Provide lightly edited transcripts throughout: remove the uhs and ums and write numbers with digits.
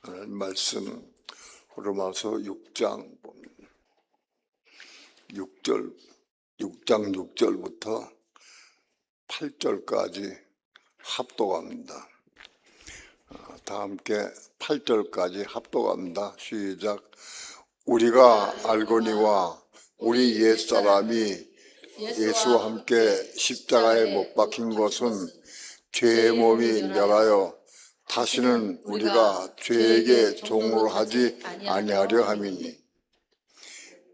하나님 말씀 로마서 6장 6절부터 8절까지 합독합니다. 다 함께 8절까지 합독합니다. 시작. 우리가 알거니와 우리 옛사람이 예수와 함께 십자가에 못 박힌 것은 죄의 몸이 멸하여 다시는 우리가 죄에게 종으로 하지 아니하려 함이니,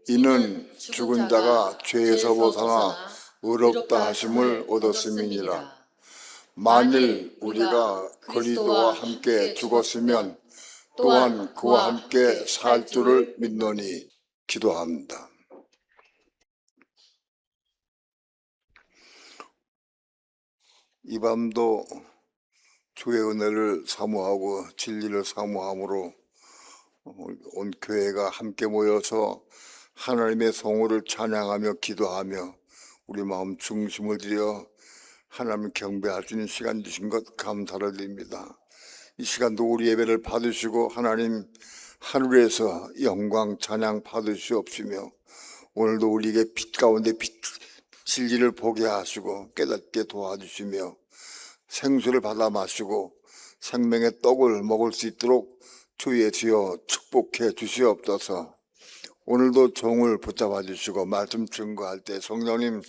이는 죽은 자가 죄에서 벗어나 의롭다 하심을 얻었음이니라. 만일 우리가 그리스도와 함께 죽었으면 또한 그와 함께 살 줄을 믿노니. 기도합니다. 이 밤도 주의 은혜를 사모하고 진리를 사모함으로 온 교회가 함께 모여서 하나님의 성호를 찬양하며 기도하며 우리 마음 중심을 들여 하나님 경배할 수 있는 시간 주신 것 감사를 드립니다. 이 시간도 우리 예배를 받으시고 하나님 하늘에서 영광 찬양 받으시옵시며, 오늘도 우리에게 빛 가운데 진리를 보게 하시고 깨닫게 도와주시며 생수를 받아 마시고 생명의 떡을 먹을 수 있도록 주 예수여 축복해 주시옵소서. 오늘도 종을 붙잡아 주시고 말씀 증거할 때 성령님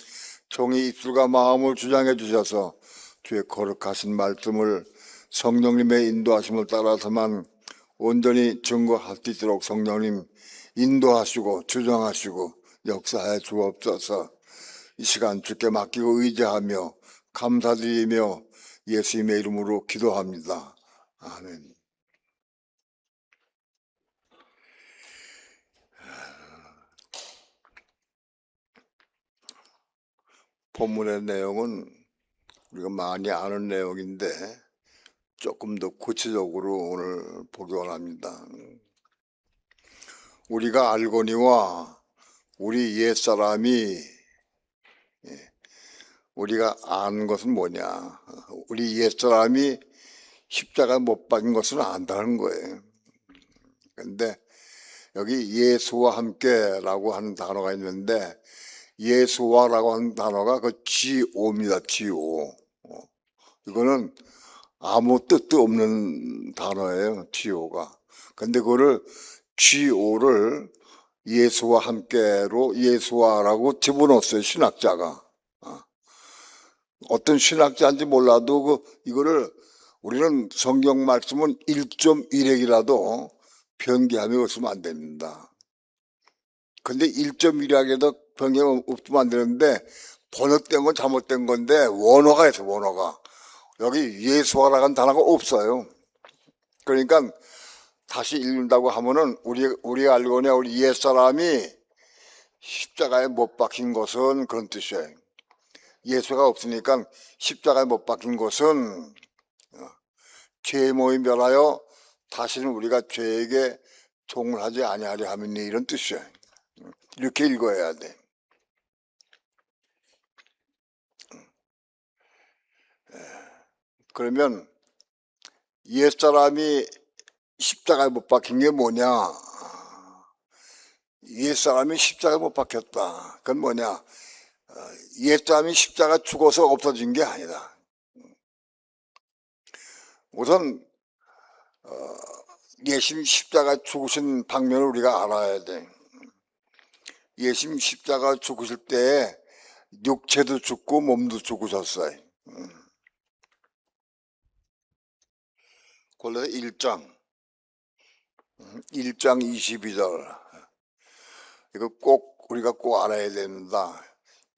종의 입술과 마음을 주장해 주셔서 주의 거룩하신 말씀을 성령님의 인도하심을 따라서만 온전히 증거할 수 있도록 성령님 인도하시고 주장하시고 역사해 주옵소서. 이 시간 주께 맡기고 의지하며 감사드리며 예수님의 이름으로 기도합니다. 아멘. 본문의 내용은 우리가 많이 아는 내용인데 조금 더 구체적으로 오늘 보기 원합니다. 우리가 알거니와 우리 옛사람이, 우리가 아는 것은 뭐냐? 우리 옛사람이 십자가에 못 박힌 것은 안다는 거예요. 그런데 여기 예수와 함께라고 하는 단어가 있는데, 예수와라고 하는 단어가 그 지오입니다. 지오. 이거는 아무 뜻도 없는 단어예요. 지오가. 근데 그거를 지오를 예수와 함께로 예수와라고 집어넣었어요. 신학자가. 어떤 신학자인지 몰라도 이거를 우리는 성경 말씀은 1.1핵이라도 변개하면 없으면 안 됩니다. 근데 1.1핵에도 변경 없으면 안 되는데 번역된 건 잘못된 건데 원어가 있어요. 원어가. 여기 예수와라는 단어가 없어요. 그러니까 다시 읽는다고 하면은 우리가 알거냐 우리 옛사람이 십자가에 못 박힌 것은, 그런 뜻이에요. 예수가 없으니까 십자가에 못 박힌 것은 죄의 몸이 멸하여 다시는 우리가 죄에게 종을 하지 아니하려 함이니, 이런 뜻이에요. 이렇게 읽어야 돼. 그러면 옛사람이 십자가에 못 박힌 게 뭐냐? 옛사람이 십자가에 못 박혔다. 그건 뭐냐? 옛사람이 십자가 죽어서 없어진 게 아니다. 우선 예수님 십자가 죽으신 방면을 우리가 알아야 돼. 예수님 십자가 죽으실 때 육체도 죽고 몸도 죽으셨어요. 골로새 1장 22절. 이거 우리가 꼭 알아야 됩니다.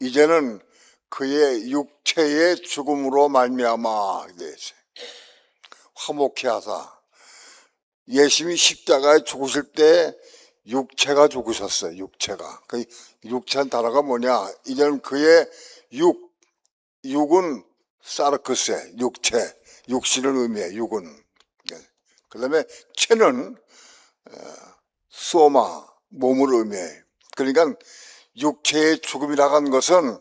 이제는 그의 육체의 죽음으로 말미암아, 화목케 하사. 예수님이 십자가에 죽으실 때 육체가 죽으셨어요. 육체가. 그 육체한 단어가 뭐냐? 이제는 그의 육은 사르크세, 육체, 육신을 의미해. 육은. 그 다음에 체는 소마, 몸을 의미해. 그러니까 육체의 죽음이라고 하는 것은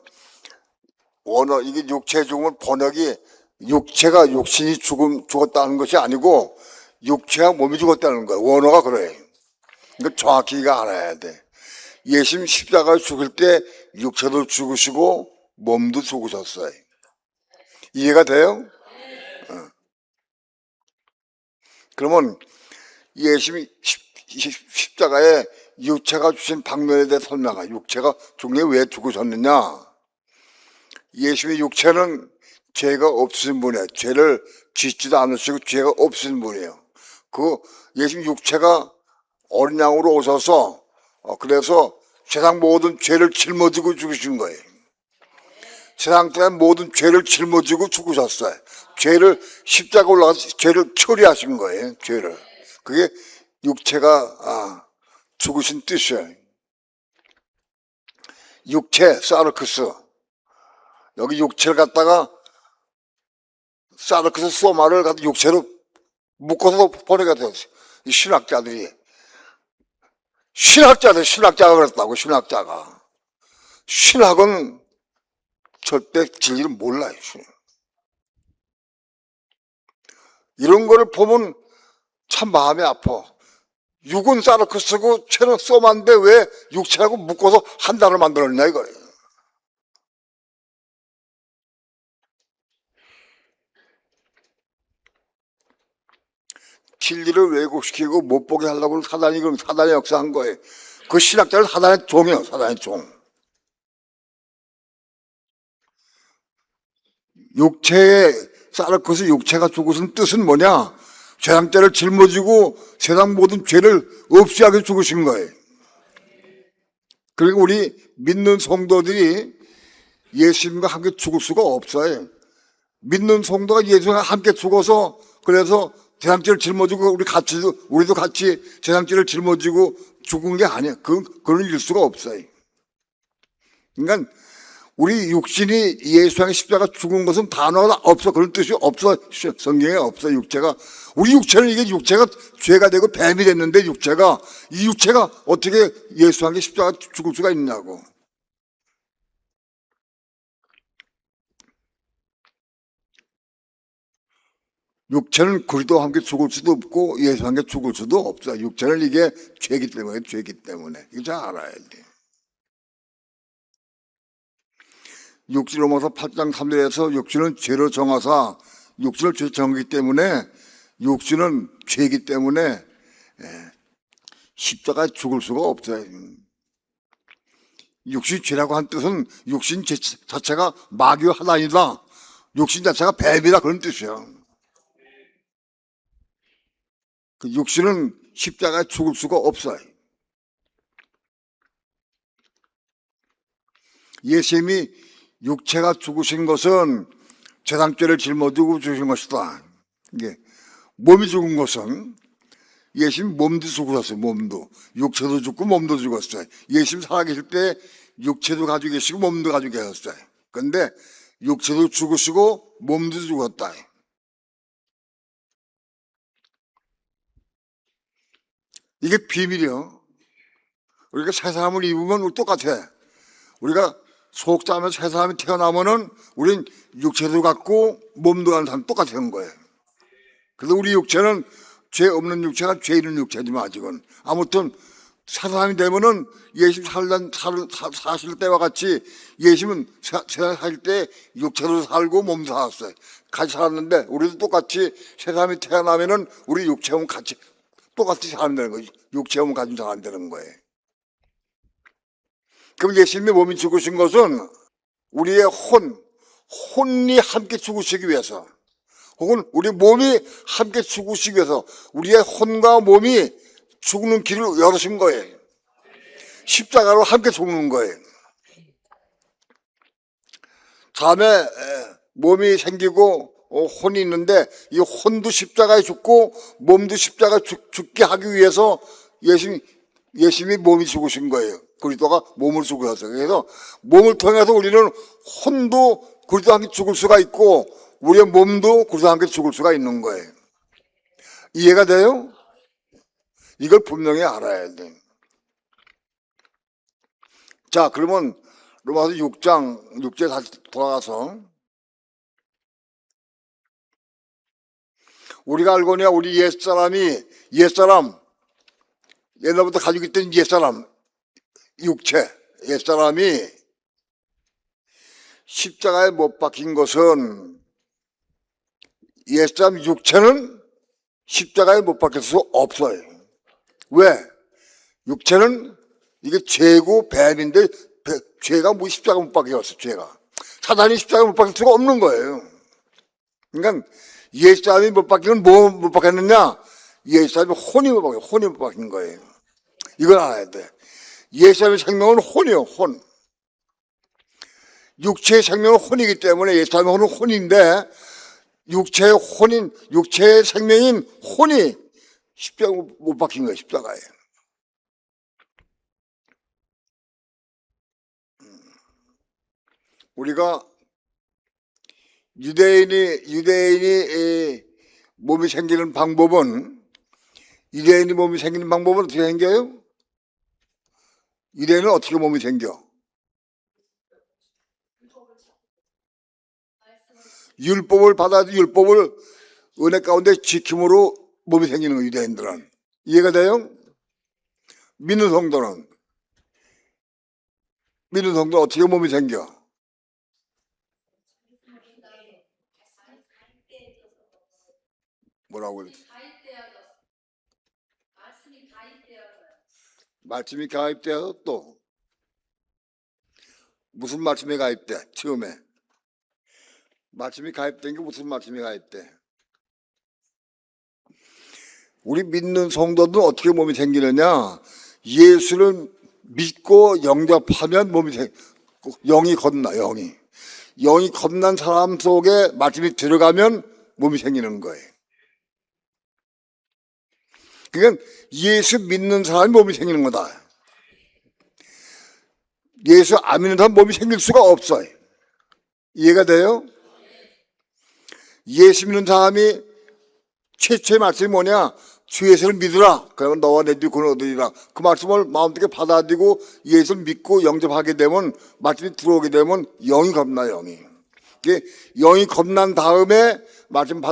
이게 육체의 죽음은 번역이 육신이 죽었다는 것이 아니고 육체와 몸이 죽었다는 거야. 원어가 그래. 이거 정확히가 알아야 돼. 예수님 십자가에 죽을 때 육체도 죽으시고 몸도 죽으셨어요. 이해가 돼요? 그러면 예수님이 십자가에 육체가 주신 방면에 대해 설명하. 육체가 죽는 게 왜 죽으셨느냐? 예수님의 육체는 죄가 없으신 분이에요. 죄를 짓지도 않으시고 죄가 없으신 분이에요. 그 예수님 육체가 어린 양으로 오셔서 그래서 세상 모든 죄를 짊어지고 죽으신 거예요. 세상 때는 모든 죄를 짊어지고 죽으셨어요. 죄를 십자가 올라가서 죄를 처리하신 거예요. 죄를. 그게 육체가 죽으신 뜻이에요. 육체 사르크스. 여기 육체를 갖다가 사르크스 소마를 갖다 육체로 묶어서 보내게 되었어요. 이 신학자가 그랬다고. 신학은 절대 진리를 몰라요. 이런 거를 보면 참 마음이 아파. 육은 사르크스고 체는 소마인데 왜 육체하고 묶어서 한 단어를 만들었냐 이거예요. 진리를 왜곡시키고 못 보게 하려고 사단이 역사한 거예요. 그 신학자는 사단의 종이에요. 사단의 종. 육체의 사르크스 육체가 죽으신 뜻은 뭐냐? 세상죄를 짊어지고 세상 모든 죄를 없이 하게 죽으신 거예요. 그리고 우리 믿는 성도들이 예수님과 함께 죽을 수가 없어요. 믿는 성도가 예수님과 함께 죽어서 그래서 세상죄를 짊어지고 우리도 같이 세상죄를 짊어지고 죽은 게 아니야. 그걸 이룰 수가 없어요. 그러니까 우리 육신이 예수 향해 십자가 죽은 것은 단어가 없어. 그런 뜻이 없어. 성경에 없어. 육체가. 우리 육체는 이게 육체가 죄가 되고 뱀이 됐는데 이 육체가 어떻게 예수 향해 십자가 죽을 수가 있냐고. 육체는 그리스도와 함께 죽을 수도 없고 예수 함께 죽을 수도 없어. 육체는 이게 죄기 때문에. 이거 잘 알아야 돼. 로마서 8장 3절에서 육신은 죄로 정하사 육신을 죄 정하기 때문에 육신은 죄이기 때문에 십자가에 죽을 수가 없어요. 육신 죄라고 한 뜻은 육신 자체가 마귀와 하나이다. 육신 자체가 뱀이다 그런 뜻이야. 그 육신은 십자가에 죽을 수가 없어요. 예수님이 육체가 죽으신 것은 세상죄를 짊어지고 죽으신 것이다. 이게 몸이 죽은 것은 예수님 몸도 죽으셨어요. 몸도. 육체도 죽고 몸도 죽었어요. 예수님 살아계실 때 육체도 가지고 계시고 몸도 가지고 계셨어요. 그런데 육체도 죽으시고 몸도 죽었다. 이게 비밀이요. 우리가 새 사람을 입으면 똑같아. 우리가 속자면 새 사람이 태어나면은 우린 육체도 갖고 몸도 가는 사람 똑같은 거예요. 그래서 우리 육체는 죄 없는 육체가 죄 있는 육체지만 아직은. 아무튼 새 사람이 되면은 예수님 사실 때와 같이 예수님은 세상 살 때 육체도 살고 몸도 살았어요. 같이 살았는데 우리도 똑같이 새 사람이 태어나면은 우리 육체하고 같이 똑같이 살면 되는 거죠. 육체하고 가지고 살면 되는 거예요. 그럼 예수님의 몸이 죽으신 것은 우리의 혼이 함께 죽으시기 위해서 혹은 우리 몸이 함께 죽으시기 위해서 우리의 혼과 몸이 죽는 길을 열으신 거예요. 십자가로 함께 죽는 거예요. 다음에 몸이 생기고 혼이 있는데 이 혼도 십자가에 죽고 몸도 십자가에 죽게 하기 위해서 예수님이 몸이 죽으신 거예요. 그리스도가 몸을 죽으셨어요. 그래서 몸을 통해서 우리는 혼도 그리스도와 함께 죽을 수가 있고 우리의 몸도 그리스도와 함께 죽을 수가 있는 거예요. 이해가 돼요? 이걸 분명히 알아야 돼. 자, 그러면 로마서 6장 다시 돌아가서 우리가 알거냐, 우리 옛사람, 옛날부터 가지고 있던 옛사람, 육체, 옛사람이 십자가에 못 박힌 것은 옛사람 육체는 십자가에 못 박힐 수 없어요. 왜? 육체는 이게 죄고 뱀인데 죄가 뭐 십자가 못 박혔어, 죄가. 사단이 십자가 못 박힐 수가 없는 거예요. 그러니까 옛사람이 못 박힌 건 뭐 못 박혔느냐? 옛사람이 혼이 못 박힌, 혼이 못 박힌 거예요. 이걸 알아야 돼. 옛사람의 생명은 혼이요, 혼. 육체의 생명은 혼이기 때문에 옛사람의 혼은 혼인데 육체의 생명인 혼이 십자가 못 박힌 거예요, 십자가에. 우리가 유대인이 몸이 생기는 방법은 어떻게 생겨요? 유대인은 어떻게 몸이 생겨? 율법을 받아도 율법을 은혜 가운데 지킴으로 몸이 생기는 거예요, 유대인들은. 이해가 돼요? 믿는 성도는 어떻게 몸이 생겨? 뭐라고 그래? 말씀이 가입되어서 또 무슨 말씀이 가입돼? 처음에 말씀이 가입된 게 무슨 말씀이 가입돼? 우리 믿는 성도들은 어떻게 몸이 생기느냐? 예수를 믿고 영접하면 영이 겁나. 영이 겁난 사람 속에 말씀이 들어가면 몸이 생기는 거예요. 그러니까 예수 믿는 사람이 몸이 생기는 거다. 예수 안 믿는 사람 몸이 생길 수가 없어요. 이해가 돼요? 예수 믿는 사람이 최초의 말씀이 뭐냐? 주 예수를 믿으라. 그러면 너와 내 뒤에 구원 얻으리라. 그 말씀을 마음속에 받아들이고 예수를 믿고 영접하게 되면, 말씀이 들어오게 되면 영이 겁나, 영이. 영이 겁난 다음에 말씀이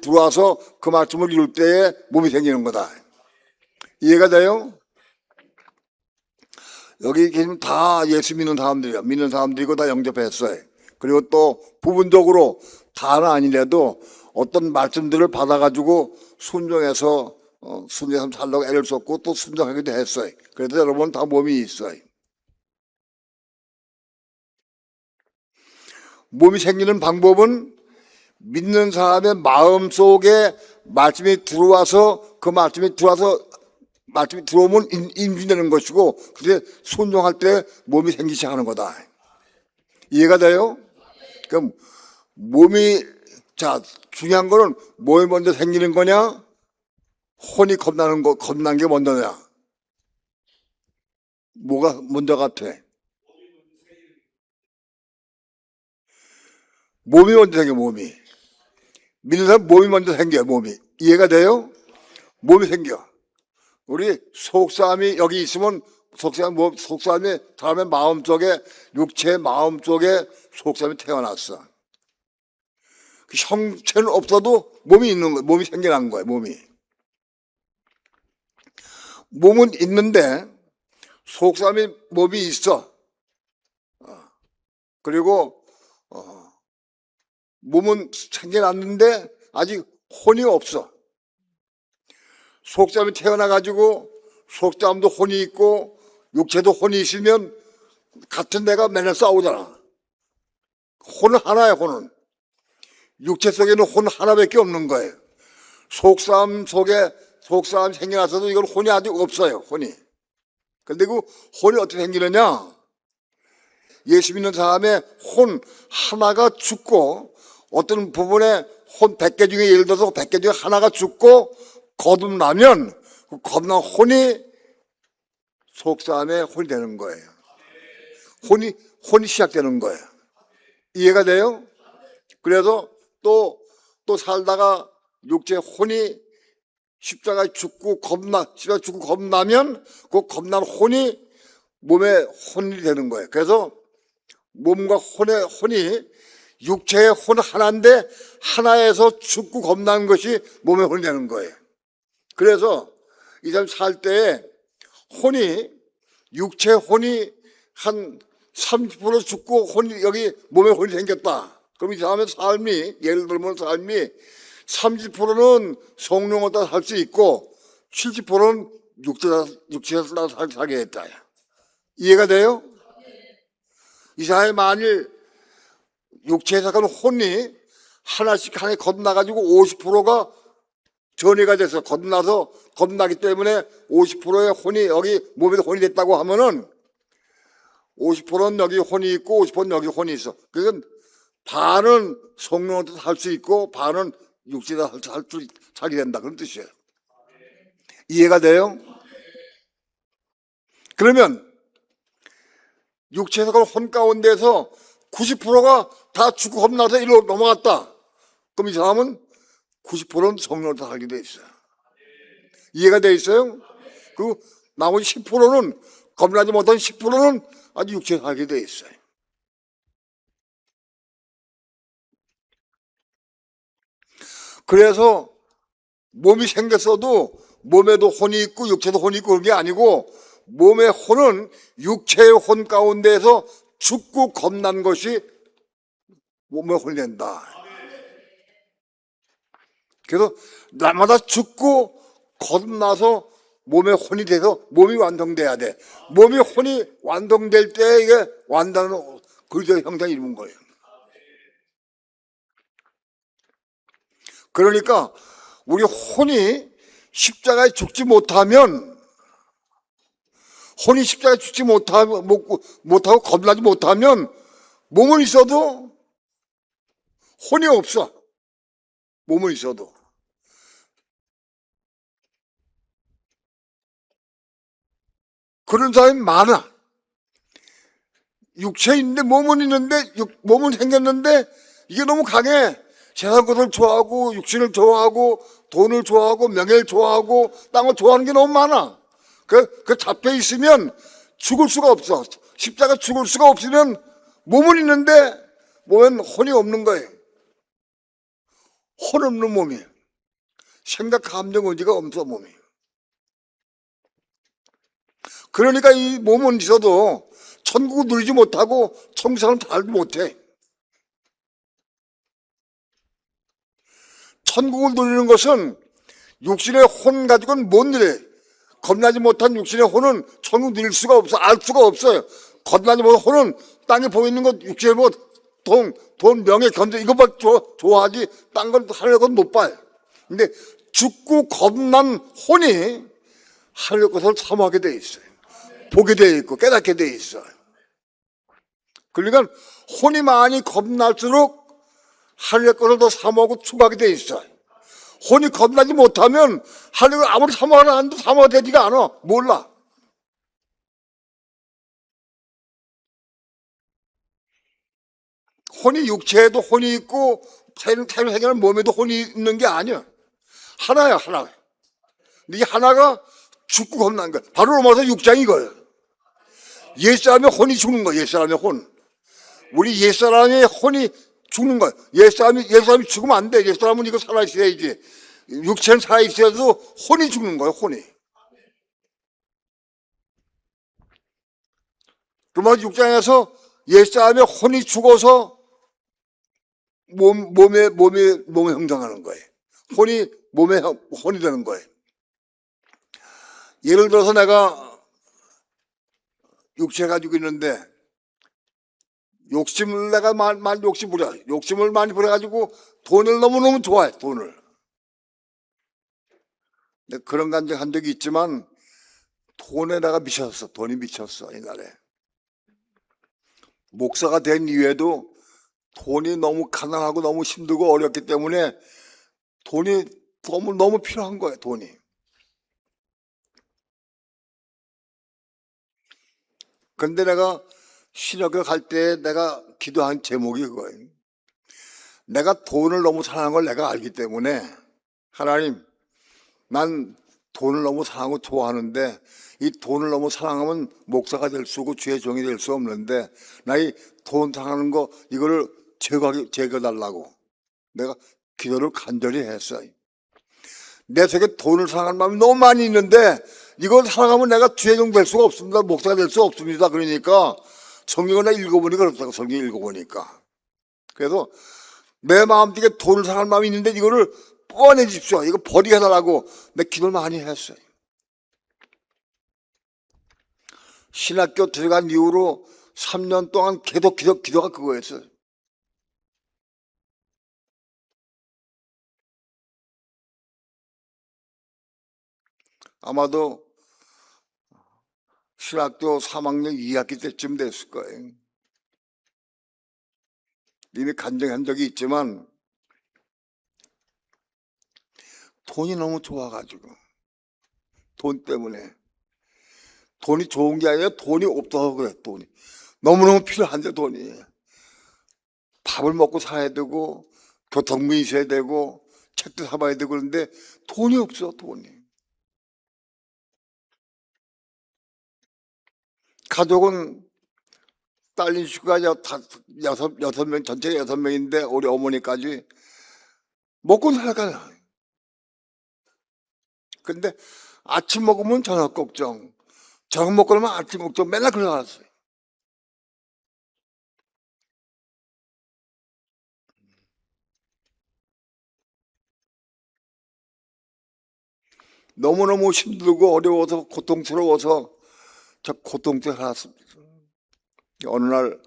들어와서 그 말씀을 이룰 때에 몸이 생기는 거다. 이해가 돼요? 여기 계시면 다 예수 믿는 사람들이야. 믿는 사람들이고 다 영접했어요. 그리고 또 부분적으로 다는 아니래도 어떤 말씀들을 받아가지고 순종해서 살려고 애를 썼고 또 순종하기도 했어요. 그래도 여러분 다 몸이 있어요. 몸이 생기는 방법은 믿는 사람의 마음 속에 말씀이 들어와서 말씀이 들어오면 인지되는 것이고, 그때 순종할 때 몸이 생기기 시작하는 거다. 이해가 돼요? 그럼 중요한 거는 몸이 먼저 생기는 거냐? 혼이 겁난 게 먼저냐? 뭐가 먼저 같아? 몸이 먼저 생겨, 몸이. 믿는 사람 몸이 먼저 생겨요, 몸이. 이해가 돼요? 몸이 생겨. 우리 속사람이 여기 있으면 속사람이 사람의 마음 속에, 육체의 마음 속에 속사람이 태어났어. 그 형체는 없어도 몸이 있는 거야. 몸이 생겨난 거야, 몸이. 몸은 있는데 속사람이 몸이 있어. 그리고 몸은 생겨났는데 아직 혼이 없어. 속사람이 태어나가지고 속사람도 혼이 있고 육체도 혼이 있으면 같은 데가 맨날 싸우잖아. 혼은 하나야, 혼은. 육체 속에는 혼 하나밖에 없는 거예요. 속사람 생겨나서도 이건 혼이 아직 없어요, 혼이. 근데 그 혼이 어떻게 생기느냐? 예수 믿는 사람의 혼 하나가 죽고, 어떤 부분에 혼 100개 중에 예를 들어서 100개 중에 하나가 죽고 거듭나면 그 거듭난 혼이 속사람의 혼이 되는 거예요. 혼이 시작되는 거예요. 이해가 돼요? 그래서 또 살다가 육체 혼이 십자가에 죽고 겁나면 그 겁난 혼이 몸의 혼이 되는 거예요. 그래서 몸과 혼이 육체의 혼 하나인데 하나에서 죽고 겁나는 것이 몸의 혼이 되는 거예요. 그래서 이 사람 살 때에 육체의 혼이 한 30% 죽고 여기 몸에 혼이 생겼다. 그럼 이 사람의 삶이, 예를 들면 삶이 30%는 성령을 따라 살 수 있고 70%는 육체에서 따라 살게 했다. 이해가 돼요? 이 사람이 만일 육체에서 가는 혼이 하나씩 하나 겁나가지고 50%가 전이가 돼서 겁나기 때문에 50%의 혼이 여기 몸에도 혼이 됐다고 하면은 50%는 여기 혼이 있고 50%는 여기 혼이 있어. 그건 반은 성령으로 살 수 있고 반은 육체에서 살게 된다. 그런 뜻이에요. 이해가 돼요? 그러면 육체에서 혼 가운데서 90%가 다 죽고 겁나서 이리로 넘어갔다. 그럼 이 사람은 90%는 성령으로 살게 돼 있어요. 이해가 돼 있어요? 그리고 나머지 10%는 겁나지 못한 10%는 아주 육체에 살게 돼 있어요. 그래서 몸이 생겼어도 몸에도 혼이 있고 육체도 혼이 있고 그런 게 아니고 몸의 혼은 육체의 혼 가운데서 죽고 겁난 것이 몸의 혼이 된다. 그래서 날마다 죽고 겁나서 몸의 혼이 돼서 몸이 완성돼야 돼. 몸이 혼이 완성될 때 이게 완전한 그리스도의 형상이 이루는 거예요. 그러니까 우리 혼이 십자가에 죽지 못하면 혼이 십자가에 죽지 못하고 겁나지 못하면 몸은 있어도 혼이 없어. 몸은 있어도. 그런 사람이 많아. 육체 있는데 몸은 있는데 몸은 생겼는데 이게 너무 강해. 세상 것을 좋아하고 육신을 좋아하고 돈을 좋아하고 명예를 좋아하고 땅을 좋아하는 게 너무 많아. 그 잡혀 있으면 죽을 수가 없어. 십자가 죽을 수가 없으면 몸은 있는데 몸엔 혼이 없는 거예요. 혼 없는 몸이에요. 생각, 감정, 의지가 없어 몸이. 그러니까 이 몸은 있어도 천국을 누리지 못하고 천국을 살지 못해. 천국을 누리는 것은 육신의 혼 가지고는 못 누려. 겁나지 못한 육신의 혼은 천국 누릴 수가 없어. 알 수가 없어요. 겁나지 못한 혼은 땅에 보이는 것, 육신의 뭐, 돈, 명예, 견제, 이것밖에 좋아하지, 딴 건 하늘의 건 못 봐요. 근데 죽고 겁난 혼이 하늘의 것을 사모하게 돼 있어요. 보게 돼 있고, 깨닫게 돼 있어요. 그러니까 혼이 많이 겁날수록 하늘의 것을 더 사모하고 추구하게 돼 있어요. 혼이 겁나지 못하면 하늘을 아무리 사모하라 한도 사모가 되지가 않아. 몰라. 혼이 육체에도 혼이 있고 새로 생기는 몸에도 혼이 있는 게 아니야. 하나야, 하나. 근데 이 하나가 죽고 겁난 거야. 바로 넘어서 6장이 이거예요. 옛사람의 혼이 죽는 거야. 옛사람의 혼. 우리 옛사람의 혼이 죽는 거야. 옛사람이 죽으면 안 돼. 옛사람은 이거 살아있어야지. 육체는 살아있어야도 혼이 죽는 거야. 혼이. 그러면 6장에서 옛사람의 혼이 죽어서 몸에 형성하는 거예요. 혼이 되는 거예요. 예를 들어서 내가 육체 가지고 있는데 욕심을 내가 많이 욕심을 많이 부려가지고 돈을 너무너무 좋아해. 돈을. 그런 감정 한 적이 있지만 돈에 내가 미쳤어. 돈이 미쳤어. 옛날에. 목사가 된 이후에도 돈이 너무 가난하고 너무 힘들고 어렵기 때문에 돈이 너무 필요한 거예요. 돈이. 그런데 내가 신학교 갈 때 내가 기도한 제목이 그거예요. 내가 돈을 너무 사랑하는 걸 내가 알기 때문에 하나님, 난 돈을 너무 사랑하고 좋아하는데 이 돈을 너무 사랑하면 목사가 될 수 없고 주의 종이 될 수 없는데 나 이 돈 사랑하는 거 이거를 제거달라고 내가 기도를 간절히 했어요. 내 속에 돈을 사랑하는 마음이 너무 많이 있는데 이걸 사랑하면 내가 주회종 될 수가 없습니다. 목사가 될 수 없습니다. 그러니까 성경을 내가 읽어보니까 그렇다고. 성경 읽어보니까. 그래서 내 마음속에 돈을 사랑하는 마음이 있는데 이거를 뽀내 주십시오. 이거 버리게 해달라고 내 기도를 많이 했어요. 신학교 들어간 이후로 3년 동안 계속 기도가 그거였어요. 아마도 신학교 3학년 2학기 때쯤 됐을 거예요. 이미 간증한 적이 있지만 돈이 너무 좋아가지고 돈 때문에 돈이 좋은 게 아니라 돈이 없다고 그래. 돈이 너무너무 필요한데 돈이 밥을 먹고 살아야 되고 교통비 있어야 되고 책도 사봐야 되고 그런데 돈이 없어. 돈이 가족은 딸린 식구가 여섯 명 전체 6명인데 우리 어머니까지 먹고 살아가요. 근데 아침 먹으면 저녁 걱정, 저녁 먹고 나면 아침 걱정 맨날 그래왔어요. 너무너무 힘들고 어려워서 고통스러워서 저 고통스러워 살았습니다. 어느 날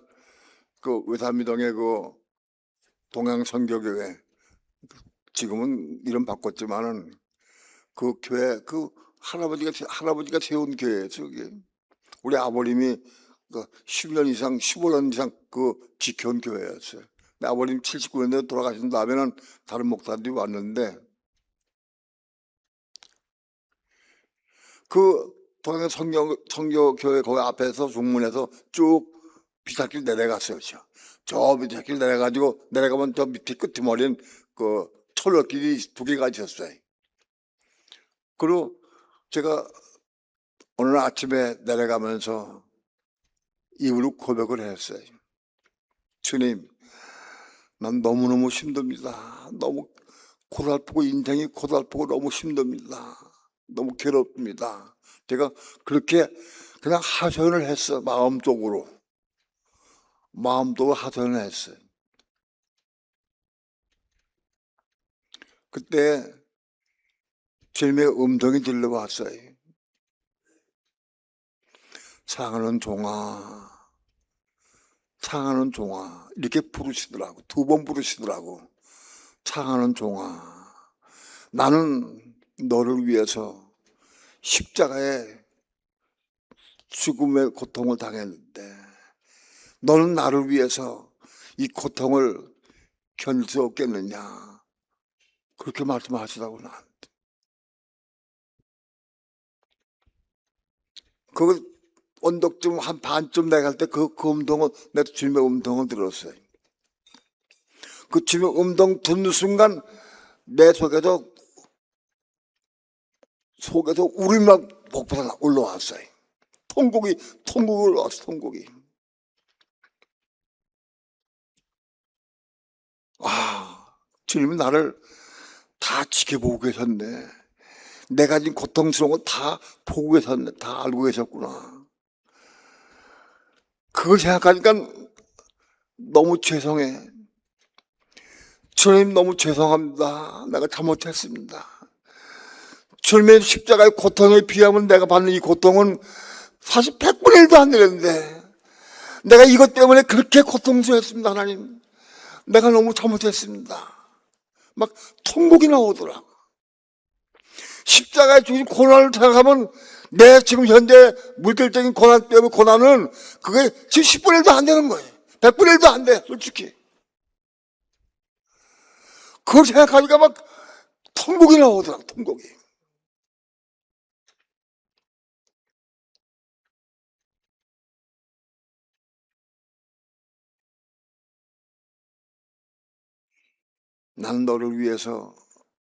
그 외삼미동의 그 동양선교교회, 지금은 이름 바꿨지만은 그 교회 그 할아버지가 세운 교회예요. 저기 우리 아버님이 그 10년 이상 15년 이상 그 지켜온 교회였어요. 아버님 79년도에 돌아가신 다음에는 다른 목사들이 왔는데 그 동양 선교교회 거기 앞에서 중문에서 쭉 비탈길 내려갔어요. 저 비탈길 내려가지고 내려가면 저 밑에 끝머리는 그 철로길이 2개가 있었어요. 그리고 제가 오늘 아침에 내려가면서 입으로 고백을 했어요. 주님, 난 너무너무 힘듭니다. 너무 고달프고 인생이 고달프고 너무 힘듭니다. 너무 괴롭습니다. 제가 그렇게 그냥 하소연을 했어. 마음속으로 하소연을 했어요. 그때 주님의 음성이 들려왔어요. 사랑하는 종아, 사랑하는 종아, 이렇게 부르시더라고. 2번 부르시더라고. 사랑하는 종아, 나는 너를 위해서 십자가에 죽음의 고통을 당했는데 너는 나를 위해서 이 고통을 견딜 수 없겠느냐. 그렇게 말씀하시라고 나한테. 그 언덕쯤 한 반쯤 내갈 때 그 음성을, 내 주님의 음성을 들었어요. 그 주님의 음성 듣는 순간 내 속에서 우리만 폭포가 올라왔어요. 통곡이 올라왔어. 통곡이. 주님은 나를 다 지켜보고 계셨네. 내가 지금 고통스러운 거 다 보고 계셨네. 다 알고 계셨구나. 그걸 생각하니까 너무 죄송해. 주님 너무 죄송합니다. 내가 잘못했습니다. 주님의 십자가의 고통에 비하면 내가 받는 이 고통은 사실 100분의 1도 안 되는데 내가 이것 때문에 그렇게 고통스러웠습니다. 하나님, 내가 너무 잘못했습니다. 막 통곡이 나오더라고. 십자가에 주신 고난을 생각하면 내 지금 현재 물질적인 고난 때문에 고난은 그게 지금 10분의 1도 안 되는 거예요. 100분의 1도 안 돼, 솔직히. 그걸 생각하니까 막 통곡이 나오더라고. 통곡이. 나는 너를 위해서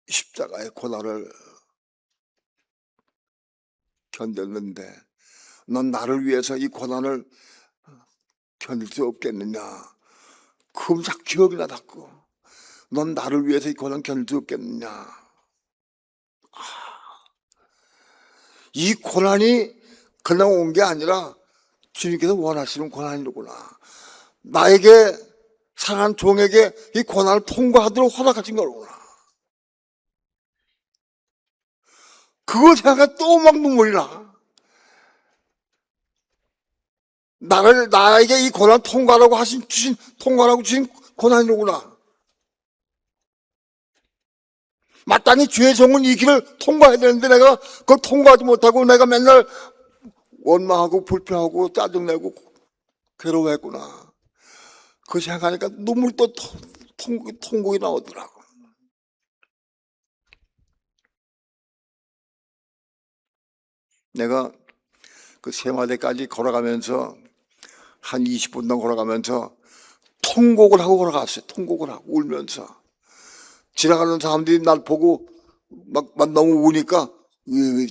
십자가의 고난을 견뎠는데 넌 나를 위해서 이 고난을 견딜 수 없겠느냐. 금작 기억이 나다고. 넌 나를 위해서 이 고난 견디었겠느냐. 이 고난이 그냥 온 게 아니라 주님께서 원하시는 고난이로구나. 나에게 사랑하는 종에게 이 고난을 통과하도록 허락하신 거로구나. 그걸 생각해 또 막 눈물이 나. 나에게 이 고난 통과라고 통과라고 주신 고난이로구나. 마땅히 주의 종은 이 길을 통과해야 되는데 내가 그걸 통과하지 못하고 내가 맨날 원망하고 불평하고 짜증내고 괴로워했구나. 그 생각하니까 눈물이 또 통곡이 나오더라고. 내가 그 세마대까지 걸어가면서 한 20분 동안 걸어가면서 통곡을 하고 걸어갔어요. 통곡을 하고 울면서. 지나가는 사람들이 날 보고 막 너무 우니까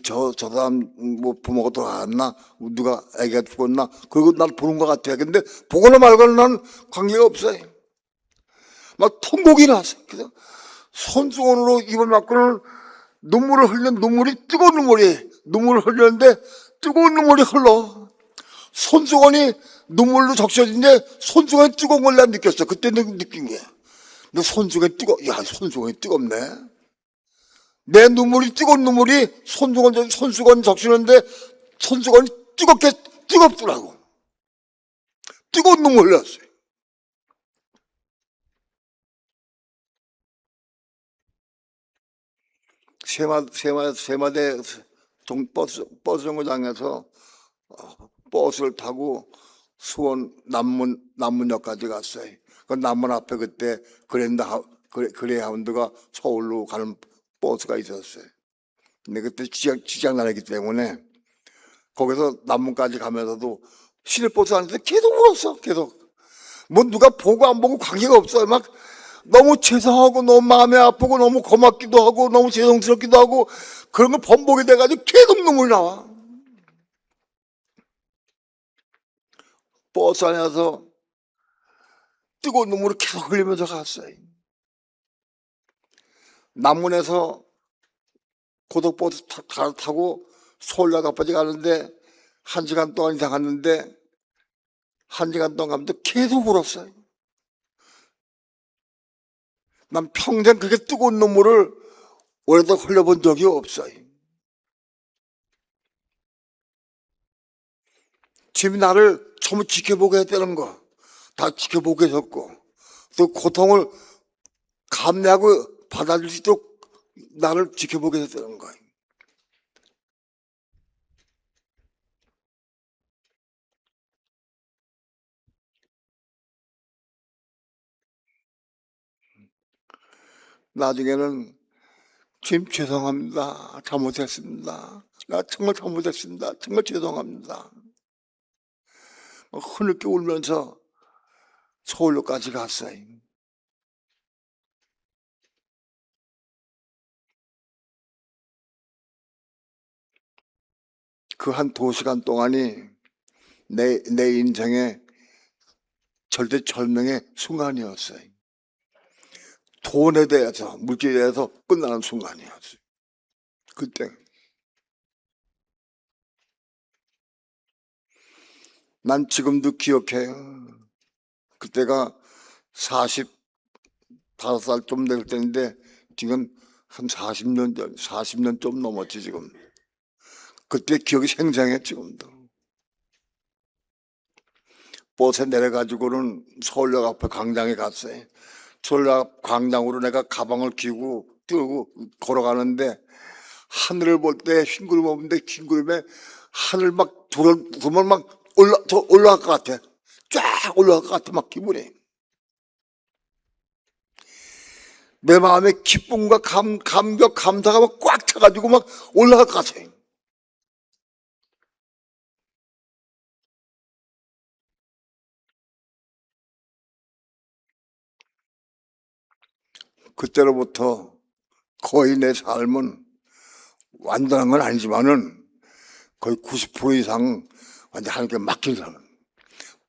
저 사람 뭐 부모가 돌아갔나 누가 애기가 죽었나 그리고 날 보는 것 같아요. 근데 보거나 말거나 난 관계가 없어요. 막 통곡이 났어요. 그래서 손수건으로 입을 막고는 눈물을 흘리는 눈물이 뜨거운 눈물을 흘렸는데 뜨거운 눈물이 흘러. 손수건이 눈물로 적셔진데 손수건이 뜨거운 걸 내가 느꼈어. 그때 느낀 게. 너 손수건이 손수건이 뜨겁네. 내 눈물이 뜨거운 눈물이 손수건 적시는데 손수건이 뜨겁더라고. 뜨거운 눈물 흘렸어요. 세마대 버스 정거장에서 버스를 타고 수원 남문역까지 갔어요. 그 남문 앞에 그때 그레이하운드가 서울로 가는 버스가 있었어요. 근데 그때 직장 다녔기 때문에 거기서 남문까지 가면서도 시내버스 안에서 계속 울었어. 계속. 뭐 누가 보고 안 보고 관계가 없어요. 막 너무 죄송하고 너무 마음이 아프고 너무 고맙기도 하고 너무 죄송스럽기도 하고 그런 거 번복이 돼가지고 계속 눈물이 나와. 버스 안에서 뜨거운 눈물을 계속 흘리면서 갔어요. 남문에서 고속버스 타고 서울역 앞까지 가는데 1시간 동안 이상 갔는데 1시간 동안 가면서 계속 울었어요. 난 평생 그렇게 뜨거운 눈물을 오래도 흘려본 적이 없어요. 지금 나를 전부 지켜보게 했다는 거 다 지켜보게 했었고 또 고통을 감내하고 받아들일 수 있도록 나를 지켜보게 했다는 거예요. 나중에는 주님 죄송합니다. 잘못했습니다. 나 정말 잘못했습니다. 정말 죄송합니다. 흐느껴 울면서 서울역까지 갔어요. 그 한 2시간 동안이 내 인생의 절대 절명의 순간이었어요. 돈에 대해서, 물질에 대해서 끝나는 순간이었어요. 그때. 난 지금도 기억해요. 그때가 45살 좀 될 때인데 지금 한 40년 좀 넘었지 지금. 그때 기억이 생생해 지금도. 버스에 내려가지고는 서울역 앞에 광장에 갔어요. 서울역 앞 광장으로 내가 가방을 들고 걸어가는데 하늘을 볼 때 흰구름 없는데 흰구름에 하늘 막 두번 막 올라갈 것 같아. 쫙 올라갈 것 같아 막 기분이. 내 마음에 기쁨과 감격, 감사가 막 꽉 차가지고 막 올라갈 것 같아. 그때로부터 거의 내 삶은 완전한 건 아니지만은 거의 90% 이상 완전 하나님께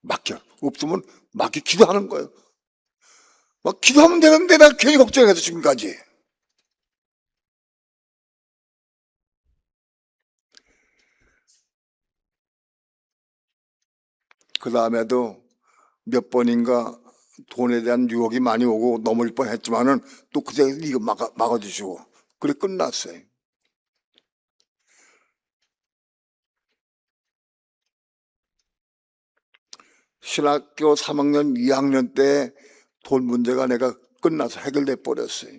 맡겨. 없으면 맡기기도 하는 거예요. 막 기도하면 되는데 내가 괜히 걱정해서 지금까지. 그 다음에도 몇 번인가 돈에 대한 유혹이 많이 오고 넘을 뻔했지만은 또 그때 이거 막아주시고 그래 끝났어요. 신학교 3학년 2학년 때 돈 문제가 내가 끝나서 해결돼 버렸어요.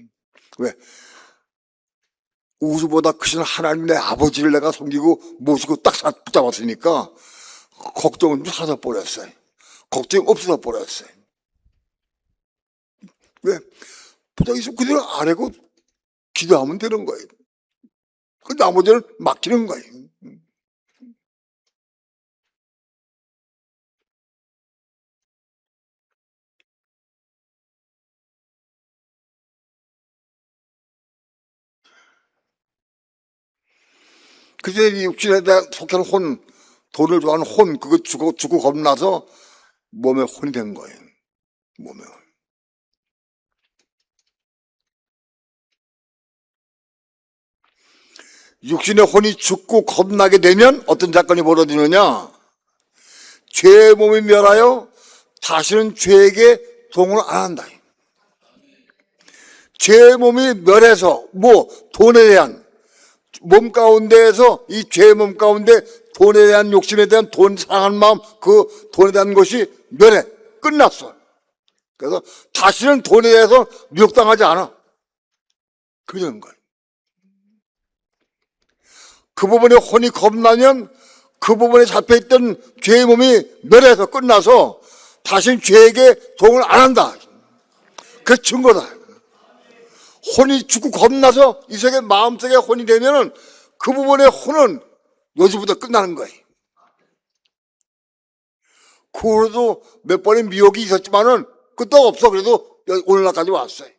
왜? 우주보다 크신 하나님 내 아버지를 내가 섬기고 모시고 딱 붙잡았으니까 걱정은 좀 사라져 버렸어요. 걱정이 없어져 버렸어요. 왜? 부탁이 있으면 그대로 안 하고 기도하면 되는 거예요. 그 나머지는 맡기는 거예요. 그제 이 육신에 대한 속한 혼, 돈을 좋아하는 혼, 그거 주고 겁나서 몸에 혼이 된 거예요. 몸에. 육신의 혼이 죽고 겁나게 되면 어떤 사건이 벌어지느냐? 죄의 몸이 멸하여 다시는 죄에게 동을 안 한다. 죄의 몸이 멸해서 돈에 대한 몸 가운데에서 이 죄의 몸 가운데 돈에 대한 욕심에 대한 돈 사랑하는 마음 그 돈에 대한 것이 멸해 끝났어. 그래서 다시는 돈에 대해서 미혹당하지 않아. 그런 거예요. 그 부분에 혼이 겁나면 그 부분에 잡혀있던 죄의 몸이 멸해서 끝나서 다시는 죄에게 동을 안 한다. 그게 증거다. 혼이 죽고 겁나서 이 세계 마음속에 혼이 되면은 그 부분의 혼은 요즘부터 끝나는 거예요. 그 후로도 몇 번의 미혹이 있었지만은 끄떡 없어. 그래도 오늘날까지 왔어요.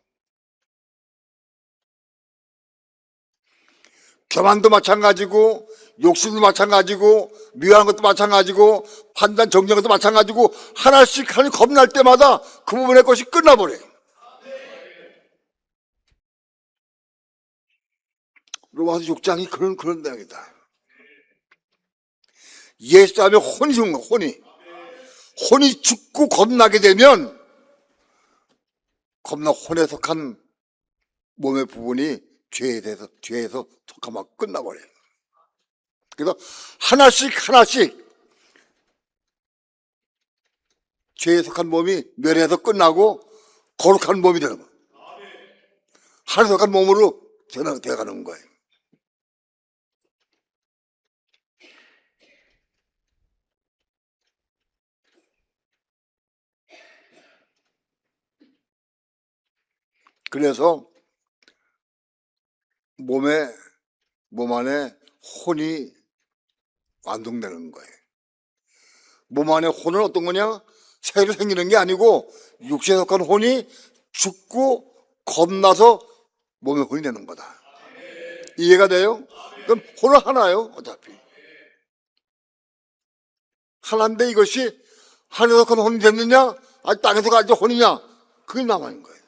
교만도 마찬가지고 욕심도 마찬가지고 미워하는 것도 마찬가지고 판단 정정한 것도 마찬가지고 하나씩 겁날 때마다 그 부분의 것이 끝나버려요. 로마서 6장이 그런 내용이다. 옛사람의 혼이 죽는 거야. 혼이 죽고 겁나게 되면 겁나 혼에 속한 몸의 부분이 죄에서 속하면 끝나버려요. 그래서 하나씩 죄에 속한 몸이 멸해서 끝나고 거룩한 몸이 되는 거예요. 하나에 속한 몸으로 되어가는 거예요. 그래서 몸 안에 혼이 완성되는 거예요. 몸 안에 혼은 어떤 거냐? 새로 생기는 게 아니고 육체에 속한 혼이 죽고 겁나서 몸에 혼이 되는 거다. 이해가 돼요? 그럼 혼은 하나요, 어차피. 하나인데 이것이 하늘에 속한 혼이 됐느냐? 아니 땅에서 가진 혼이냐? 그게 남아있는 거예요.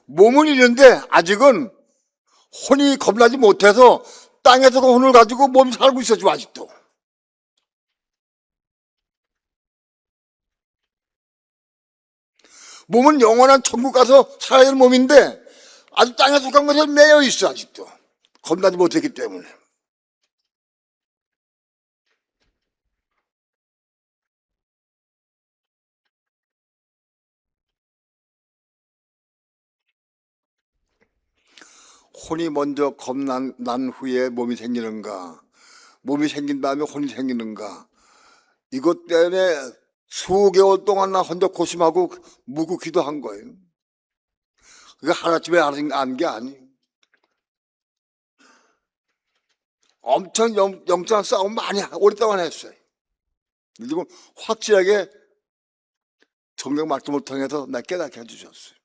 몸은 있는데 아직은 혼이 겁나지 못해서 땅에서 그 혼을 가지고 몸이 살고 있어 지금 아직도. 몸은 영원한 천국 가서 살아야 되는 몸인데 아직 땅에 속한 것에 매여 있어 아직도. 겁나지 못했기 때문에. 혼이 먼저 난 후에 몸이 생기는가, 몸이 생긴 다음에 혼이 생기는가, 이것 때문에 수개월 동안 나 혼자 고심하고 묵고 기도한 거예요. 그게 하나쯤에 안 게 아니에요. 엄청 영적인 싸움 많이 오랫동안 했어요. 지금 확실하게 성경 말씀을 통해서 나 깨닫게 해주셨어요.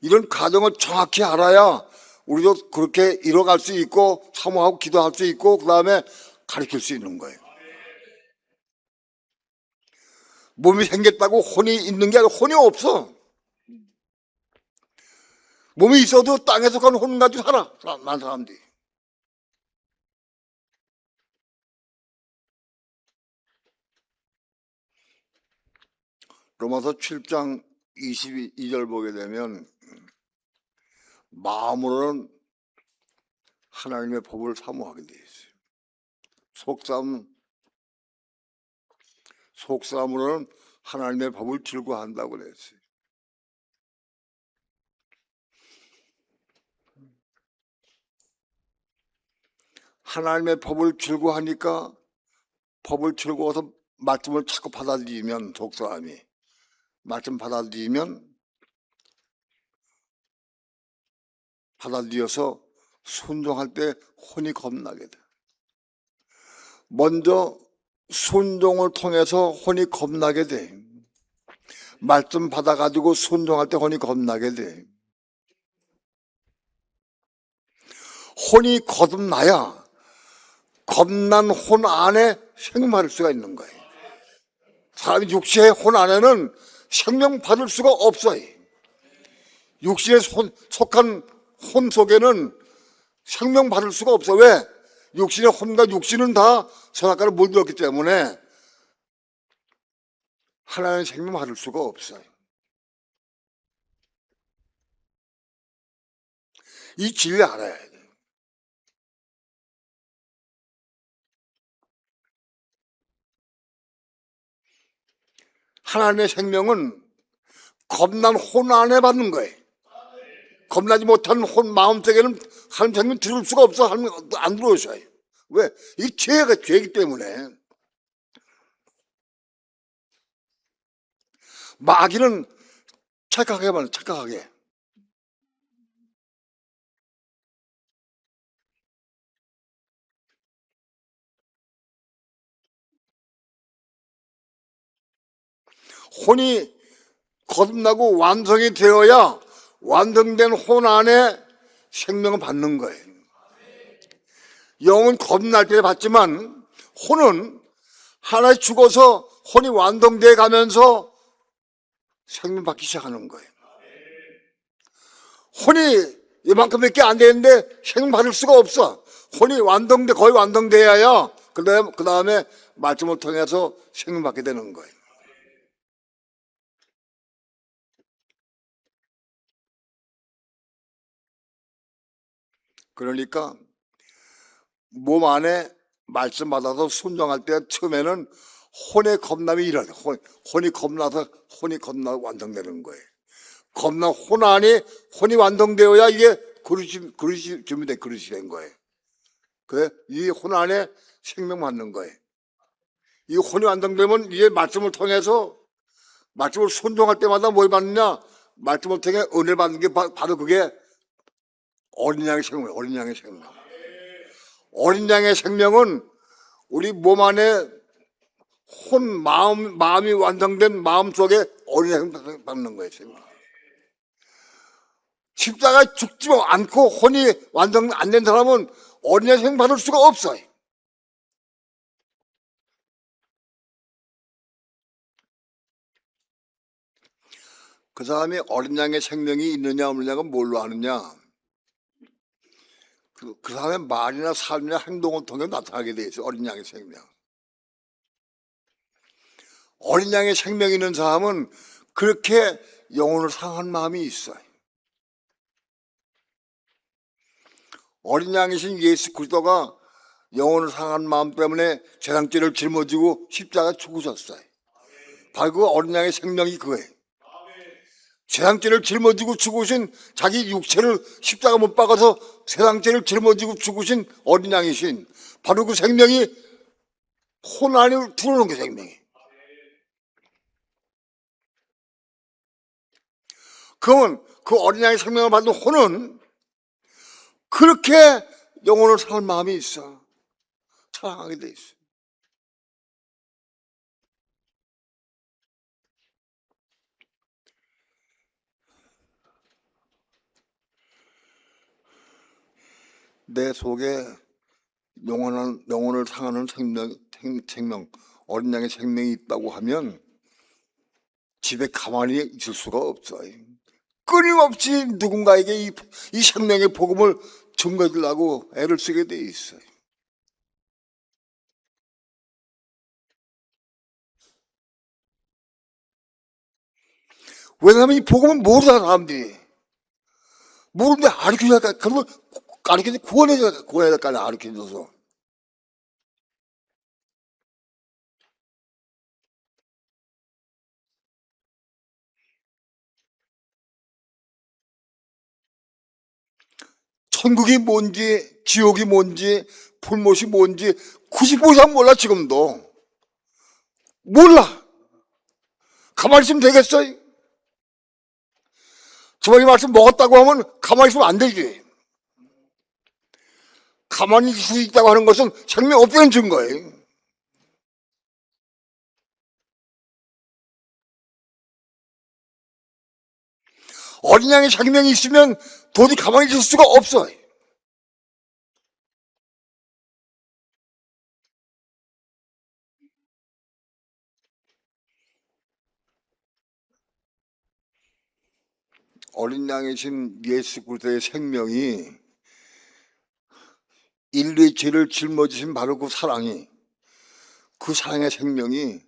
이런 가정을 정확히 알아야 우리도 그렇게 이뤄갈 수 있고 사모하고 기도할 수 있고 그 다음에 가르칠 수 있는 거예요. 몸이 생겼다고 혼이 있는 게 아니라 혼이 없어. 몸이 있어도 땅에 속한 혼 가지고 살아. 많은 사람들이. 로마서 7장 22절 보게 되면 마음으로는 하나님의 법을 사모하게 돼 있어요. 속사람으로는 하나님의 법을 즐거워한다고 그랬어요. 하나님의 법을 즐거워하니까 법을 즐거워서 말씀을 자꾸 받아들이면 속사람이 말씀 받아들여서 순종할 때 혼이 겁나게 돼. 먼저 순종을 통해서 혼이 겁나게 돼. 말씀 받아가지고 순종할 때 혼이 겁나게 돼. 혼이 거듭나야 겁난 혼 안에 생명받을 수가 있는 거예요. 사람이 육신의 혼 안에는 생명 받을 수가 없어요. 육신에 속한 혼 속에는 생명 받을 수가 없어. 왜? 육신의 혼과 육신은 다 선악과를 물들었기 때문에 하나님의 생명 받을 수가 없어요. 이 진리 알아야 돼. 하나님의 생명은 겁난 혼 안에 받는 거예요. 겁나지 못한 혼 마음속에는 하나님 생명 들을 수가 없어. 하나님 안 들어오셔요. 왜? 이 죄이기 때문에. 마귀는 착각하게. 혼이 거듭나고 완성이 되어야 완성된 혼 안에 생명을 받는 거예요. 영은 거듭날 때 받지만 혼은 하나 죽어서 혼이 완성돼 가면서 생명 받기 시작하는 거예요. 혼이 이만큼밖에 안 되는데 생명 받을 수가 없어. 혼이 거의 완성돼야 그 다음에 말씀을 통해서 생명 받게 되는 거예요. 그러니까 몸 안에 말씀 받아서 순종할 때 처음에는 혼의 겁남이 일어나요. 혼이 겁나고 완성되는 거예요. 겁나 혼이 완성되어야 이게 그릇이 준비된 그릇이 된 거예요. 그래, 이 혼 안에 생명 받는 거예요. 이 혼이 완성되면 이제 말씀을 통해서 말씀을 순종할 때마다 뭘 받느냐? 말씀을 통해 은혜를 받는 게 바로 그게 어린 양의 생명이에요. 어린 양의 생명. 어린 양의 생명은 우리 몸 안에 마음이 완성된 마음 속에 어린 양의 생명 받는 거예요. 생명. 십자가에 죽지 않고 혼이 완성 안 된 사람은 어린 양의 생명 받을 수가 없어요. 그 사람이 어린 양의 생명이 있느냐 없느냐가 뭘로 아느냐? 그 사람의 말이나 삶이나 행동을 통해 나타나게 돼 있어요. 어린 양의 생명. 어린 양의 생명이 있는 사람은 그렇게 영혼을 상한 마음이 있어요. 어린 양이신 예수 그리스도가 영혼을 상한 마음 때문에 재상죄를 짊어지고 십자가에 죽으셨어요. 바로 그 어린 양의 생명이 그거예요. 세상죄를 짊어지고 죽으신 자기 육체를 십자가 못 박아서 세상죄를 짊어지고 죽으신 어린 양이신 바로 그 생명이 혼 안에 들어오는 그 생명이. 그러면 그 어린 양의 생명을 받은 혼은 그렇게 영혼을 살 마음이 있어. 사랑하게 돼 있어. 내 속에 영혼을 상하는 생명, 어린 양의 생명이 있다고 하면 집에 가만히 있을 수가 없어요. 끊임없이 누군가에게 이 생명의 복음을 전가해주려고 애를 쓰게 돼 있어요. 왜냐하면 이 복음은 모르잖아, 사람들이. 모르는데 가르쳐야 할 그러면 가르쳐서 구원해야 될 거 아니야, 가르쳐줘서. 천국이 뭔지, 지옥이 뭔지, 불못이 뭔지 90% 이상 몰라, 지금도. 몰라. 가만히 있으면 되겠어요? 주머니 말씀 먹었다고 하면 가만히 있으면 안 되지. 가만히 있을 수 있다고 하는 것은 생명 없다는 증거예요. 어린 양의 생명이 있으면 도저히 가만히 있을 수가 없어요. 어린 양이신 예수 그리스도의 생명이 인류의 죄를 짊어지신 바로 그 사랑이, 그 사랑의 생명이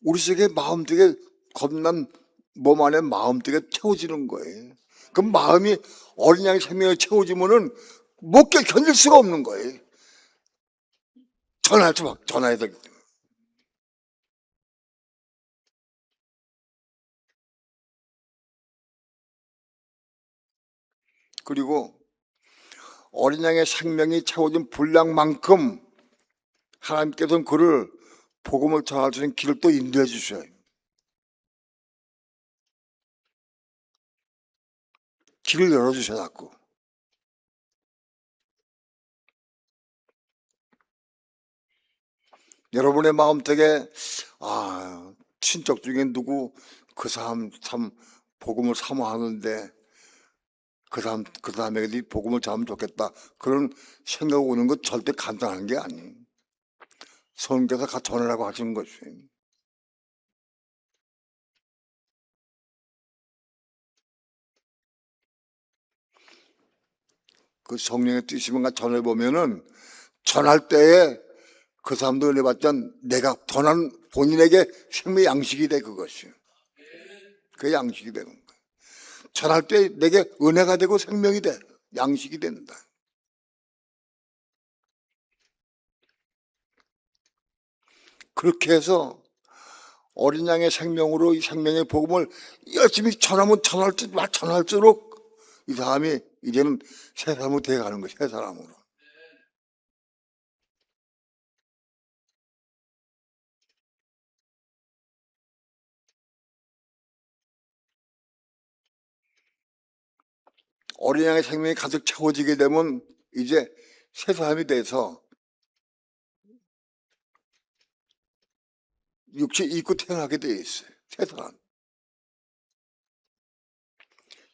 우리 속에 마음속에 겁난 몸 안에 마음속에 채워지는 거예요. 그 마음이 어린 양의 생명을 채워지면은 못 견딜 수가 없는 거예요. 전화해야 되기 때문에. 그리고 어린 양의 생명이 채워진 분량만큼 하나님께서는 그를 복음을 전할 수 있는 길을 또 인도해 주셔요. 길을 열어주셔 자꾸. 여러분의 마음속에 친척 중에 누구 그 사람 참 복음을 사모하는데 그 사람에게 복음을 전하면 좋겠다, 그런 생각 오는 건 절대 간단한 게 아니에요. 성령께서 같이 전하라고 하시는 것이에요. 그 성령의 뜻이면 전해보면은 전할 때에 그 사람도 은혜 받자 내가 전하는 본인에게 생명의 양식이 돼, 그것이. 그 양식이 되는 거예요. 전할 때 내게 은혜가 되고 생명이 돼, 양식이 된다. 그렇게 해서 어린 양의 생명으로 이 생명의 복음을 열심히 전하면 전할수록 이 사람이 이제는 새 사람으로 되어가는 거예요. 새 사람으로. 어린 양의 생명이 가득 채워지게 되면 이제 새 사람이 돼서 육체 입고 태어나게 돼 있어요. 새 사람.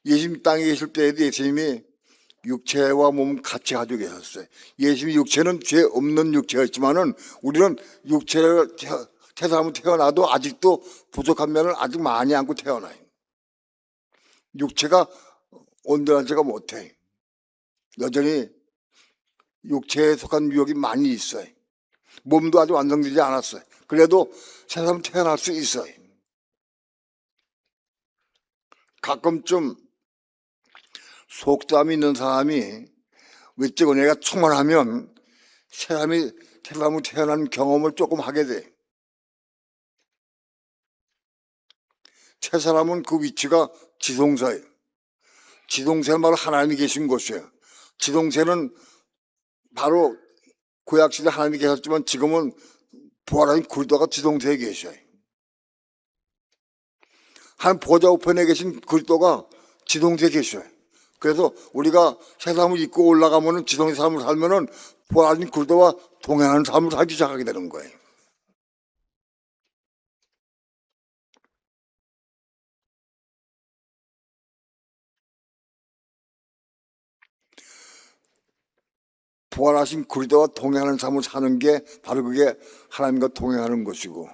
예수님 땅에 계실 때에도 예수님이 육체와 몸 같이 가지고 계셨어요. 예수님이 육체는 죄 없는 육체였지만은 우리는 육체를 새 사람으로 태어나도 아직도 부족한 면을 아직 많이 안고 태어나요. 육체가 온전하지가 못해. 여전히 육체에 속한 유혹이 많이 있어요. 몸도 아직 완성되지 않았어요. 그래도 새 사람 태어날 수 있어요. 가끔쯤 속담이 있는 사람이 외적 은혜가 충만하면 새 사람으로 태어난 경험을 조금 하게 돼. 새 사람은 그 위치가 지성사예요. 지성새는 바로 하나님이 계신 곳이에요. 지성새는 바로 구약시대 하나님이 계셨지만 지금은 부활하신 그리스도가 지성새에 계셔요. 한 보좌 우편에 계신 그리스도가 지성새에 계셔요. 그래서 우리가 새 삶을 입고 올라가면은 지성의 삶을 살면은 부활하신 그리스도와 동행하는 삶을 살기 시작하게 되는 거예요. 부활하신 그리스도와 동행하는 삶을 사는 게 바로 그게 하나님과 동행하는 것이고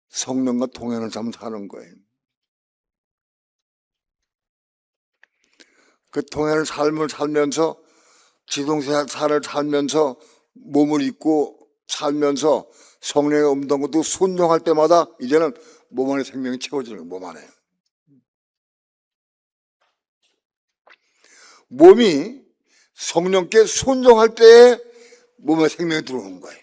성령과 동행하는 삶을 사는 거예요. 그 동행하는 삶을 살면서 지동생활을 살면서 몸을 입고 살면서 성령의 음성도 순종할 때마다 이제는 몸 안에 생명이 채워지는 거예요. 몸 안에. 몸이 성령께 순종할 때에 몸에 생명이 들어오는 거예요.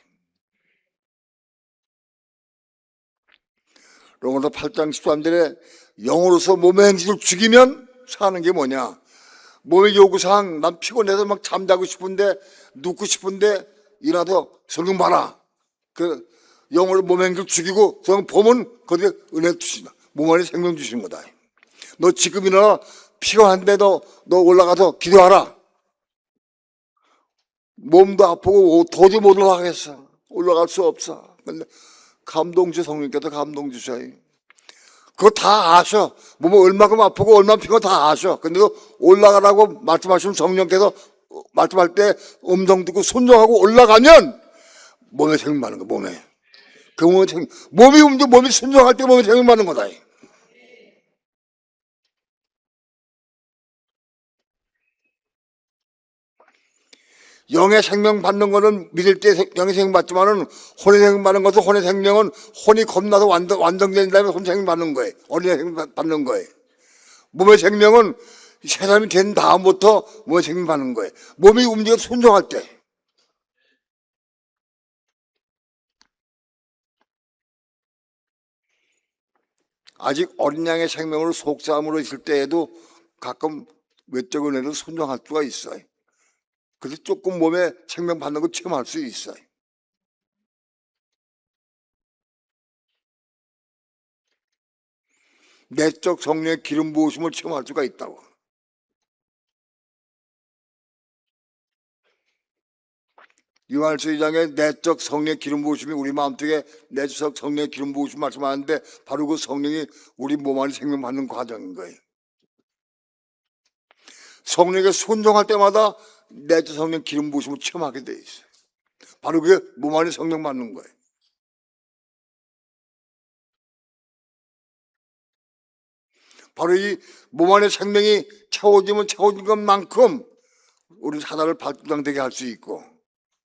로마서 8장 13절에 영으로서 몸의 행실을 죽이면 사는 게 뭐냐? 몸의 요구사항, 난 피곤해서 막 잠자고 싶은데, 눕고 싶은데, 일어나서 성경 봐라. 그, 영으로 몸의 행실을 죽이고, 성경 보면 거기에 은혜 주신다. 몸 안에 생명 주시는 거다. 너 지금 일어나 피곤한데 너 올라가서 기도하라. 몸도 아프고 도저히 못 올라가겠어. 올라갈 수 없어. 근데 감동 주 성령께서 감동 주셔요. 그거 다 아셔. 몸이 얼마큼 아프고 얼마나 피곤 다 아셔. 근데도 올라가라고 말씀하시는 성령께서 말씀할 때 음성 듣고 순종하고 올라가면 몸에 생명 많은 거 몸에. 그 몸에 생명, 몸이 움직여 몸이 순종할 때 몸에 생명 많은 거다. 영의 생명 받는 거는 믿을 때 영의 생명 받지만은 혼의 생명 받는 것은 혼의 생명은 혼이 겁나서 완성된 다음에 혼 생명 받는 거예요. 어린의 생명 받는 거예요. 몸의 생명은 새 사람이 된 다음부터 몸의 생명 받는 거예요. 몸이 움직여 순종할 때. 아직 어린 양의 생명으로 속사함으로 있을 때에도 가끔 외적 은혜로 순종할 수가 있어요. 그래서 조금 몸에 생명 받는 거 체험할 수 있어요. 내적 성령의 기름 부으심을 체험할 수가 있다고. 요한일서 2장에 내적 성령의 기름 부으심이 우리 마음속에 내적 성령의 기름 부으심 말씀하는데 바로 그 성령이 우리 몸 안에 생명 받는 과정인 거예요. 성령에게 순종할 때마다 내적 성령 기름 부으심을 체험하게 돼 있어요. 바로 그게 몸 안에 성령 받는 거예요. 바로 이 몸 안에 생명이 채워지면 채워진 것만큼 우리 하나를 발전되게 할 수 있고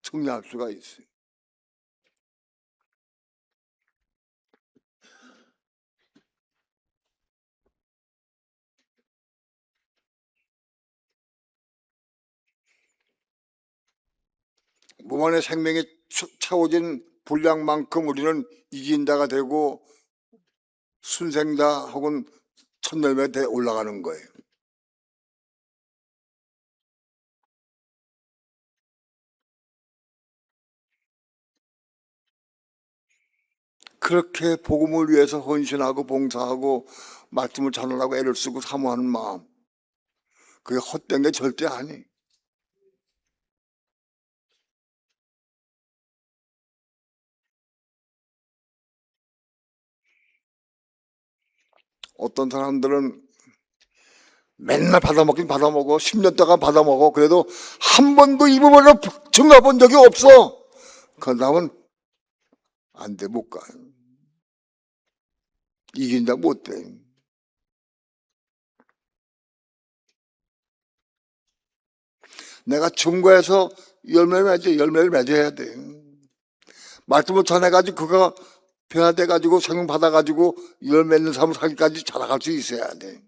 승리할 수가 있어요. 몸 안에 생명이 채워진 분량만큼 우리는 이긴 자가 되고 순생자 혹은 첫 열매에 올라가는 거예요. 그렇게 복음을 위해서 헌신하고 봉사하고 말씀을 전하려고 애를 쓰고 사모하는 마음, 그게 헛된 게 절대 아니. 어떤 사람들은 맨날 받아먹긴 받아먹어. 10년 동안 받아먹어. 그래도 한 번도 이 부분을 증가본 적이 없어. 그 다음은 안 돼, 못 가. 이긴다, 못 돼. 내가 증거해서 열매를 맺어야 돼. 말씀을 전해가지고 그가 변화돼가지고 생명 받아가지고 열매 맺는 삶을 살기까지 자라갈 수 있어야 돼.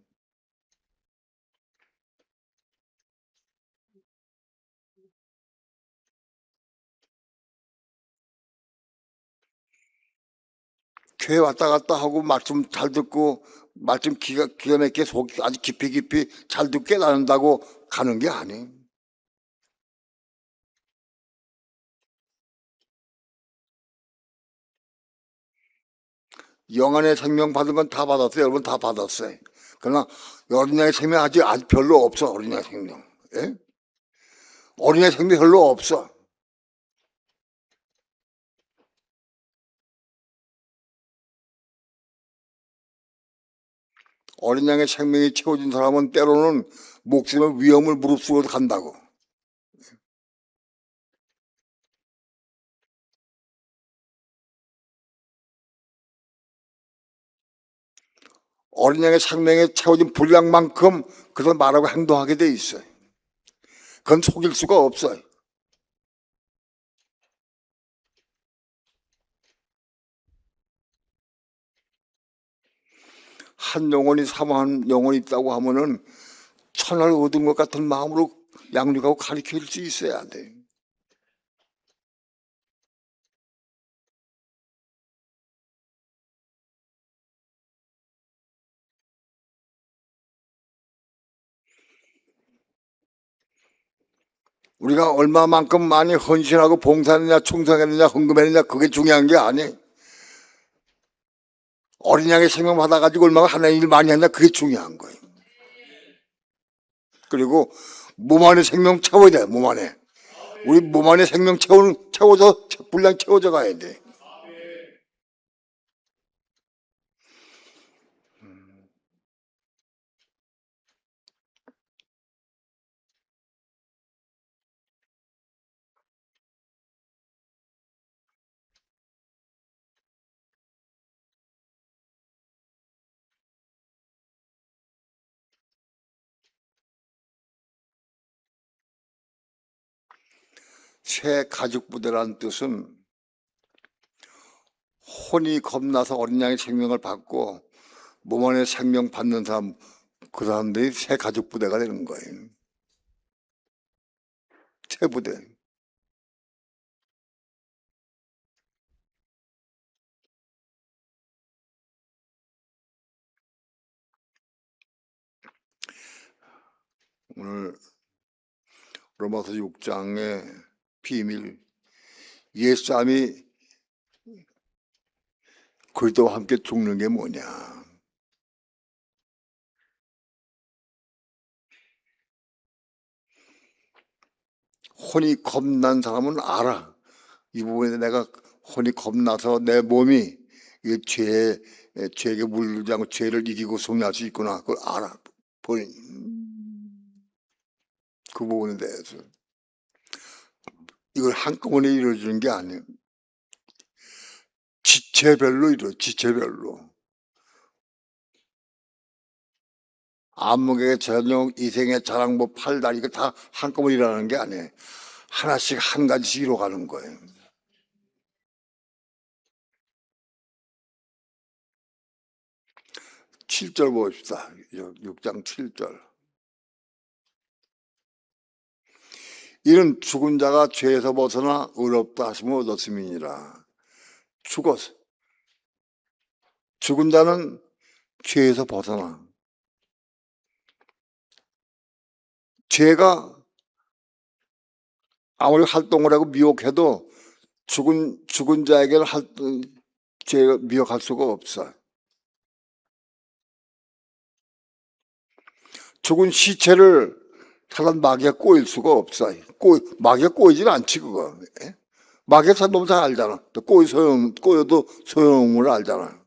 교회 왔다 갔다 하고 말씀 잘 듣고 말씀 기가 막히게 속 아주 깊이 잘 듣고 깨닫는다고 가는 게 아니. 영안의 생명 받은 건 다 받았어요. 여러분 다 받았어요. 그러나 어린아이 생명 아직 별로 없어. 어린아이 생명. 예? 어린아이 생명 별로 없어. 어린 양의 생명이 채워진 사람은 때로는 목숨의 위험을 무릅쓰고 간다고. 어린 양의 생명에 채워진 분량만큼 그걸 말하고 행동하게 돼 있어요. 그건 속일 수가 없어요. 한 영혼이 사모한 영혼이 있다고 하면은 천을 얻은 것 같은 마음으로 양육하고 가르쳐 줄 수 있어야 돼. 우리가 얼마만큼 많이 헌신하고 봉사했느냐, 충성했느냐, 헌금했느냐, 그게 중요한 게 아니에요. 어린 양의 생명 받아가지고 얼마나 하나님 일 많이 했냐, 그게 중요한 거예요. 그리고 몸 안에 생명 채워야 돼, 몸 안에. 우리 몸 안에 생명 채워져, 분량 채워져 가야 돼. 새 가죽부대라는 뜻은 혼이 겁나서 어린 양의 생명을 받고 몸 안에 생명 받는 사람, 그 사람들이 새 가죽부대가 되는 거예요. 새 부대. 오늘 로마서 6장의 비밀, 옛사람이 그리스도와 함께 죽는 게 뭐냐. 혼이 겁난 사람은 알아. 이 부분에 내가 혼이 겁나서 내 몸이 죄에게 물들지 않고 죄를 이기고 승리할 수 있구나. 그걸 알아. 본인. 그 부분에 대해서. 이걸 한꺼번에 이루어지는 게 아니에요. 지체별로 이루어, 지체별로. 안목의 전용, 이생의 자랑, 뭐 팔다리, 이거 다 한꺼번에 일어나는 게 아니에요. 하나씩 한 가지씩 이루어가는 거예요. 칠 절 봅시다. 6장 7절. 이는 죽은 자가 죄에서 벗어나 의롭다 하심을 얻었음이니라. 죽었어. 죽은 자는 죄에서 벗어나. 죄가 아무리 활동을 하고 미혹해도 죽은 자에게는 죄가 미혹할 수가 없어. 죽은 시체를 사람 마귀가 꼬일 수가 없어. 마귀가 꼬이지는 않지, 그거. 마귀가 사람 너무 잘 알잖아. 꼬여도 소용을 알잖아.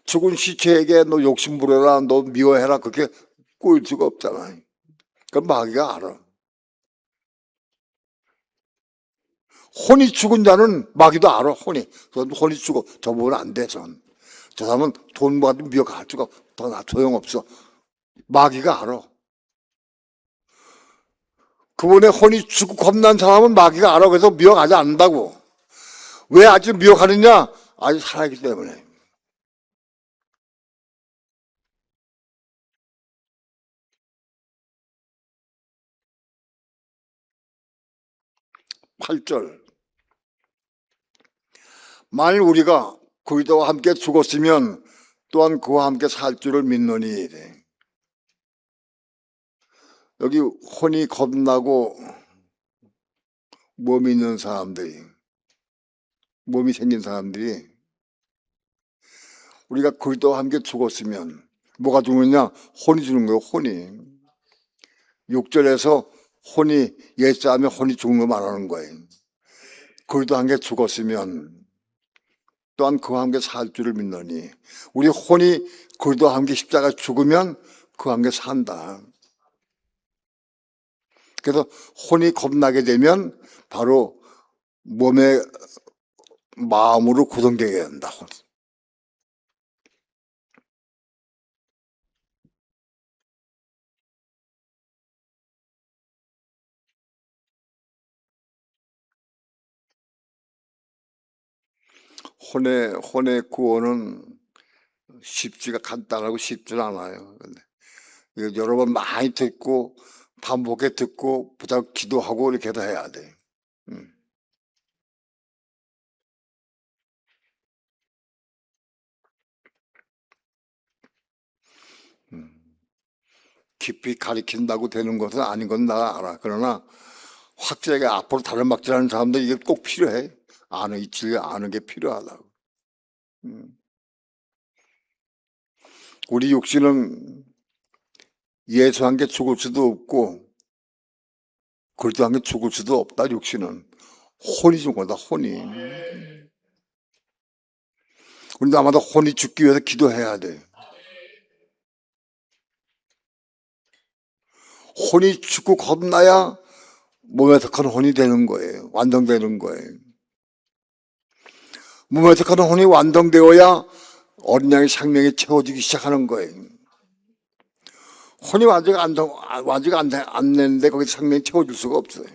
죽은 시체에게 너 욕심 부려라, 너 미워해라, 그렇게 꼬일 수가 없잖아. 그건 마귀가 알아. 혼이 죽은 자는 마귀도 알아, 혼이 죽어. 저 부분은 안 돼, 저 사람은 돈 모아도 미워할 수가 더 소용없어. 마귀가 알아. 그분의 혼이 죽고 겁난 사람은 마귀가 알아. 그래서 미워하지 않는다고. 왜 아직 미워하느냐? 아직 살아있기 때문에. 팔절 만일 우리가 그리스도와 함께 죽었으면 또한 그와 함께 살 줄을 믿노니. 여기 혼이 겁나고 몸이 있는 사람들이, 몸이 생긴 사람들이 우리가 그리스도와 함께 죽었으면 뭐가 죽느냐? 혼이 죽는 거예요. 혼이. 6절에서 혼이 옛사람의 혼이 죽는 거 말하는 거예요. 그리스도와 함께 죽었으면 또한 그와 함께 살 줄을 믿노니. 우리 혼이 그리스도와 함께 십자가 죽으면 그와 함께 산다. 그래서 혼이 겁나게 되면 바로 몸의 마음으로 구성되게 된다. 혼의 구원은 쉽지가 간단하고 쉽지는 않아요. 근데 이거 여러 번 많이 듣고 반복해 듣고 부탁 기도하고 이렇게 다 해야 돼. 음, 음. 깊이 가리킨다고 되는 것은 아닌 건 나 알아. 그러나 확실하게 앞으로 다른 막질하는 사람들 이게 꼭 필요해. 아는 이 진리 아는 게 필요하다고. 음. 우리 육신은 예수한 게 죽을 수도 없고 그렇지 않게 죽을 수도 없다. 육신은 혼이 죽은 거다. 혼이. 우리 나마다 혼이 죽기 위해서 기도해야 돼. 혼이 죽고 겁나야 몸에 속한 혼이 되는 거예요. 완성되는 거예요. 몸에 속한 혼이 완성되어야 어린 양의 생명이 채워지기 시작하는 거예요. 혼이 완전히 안 내는데 거기 생명이 채워질 수가 없어요.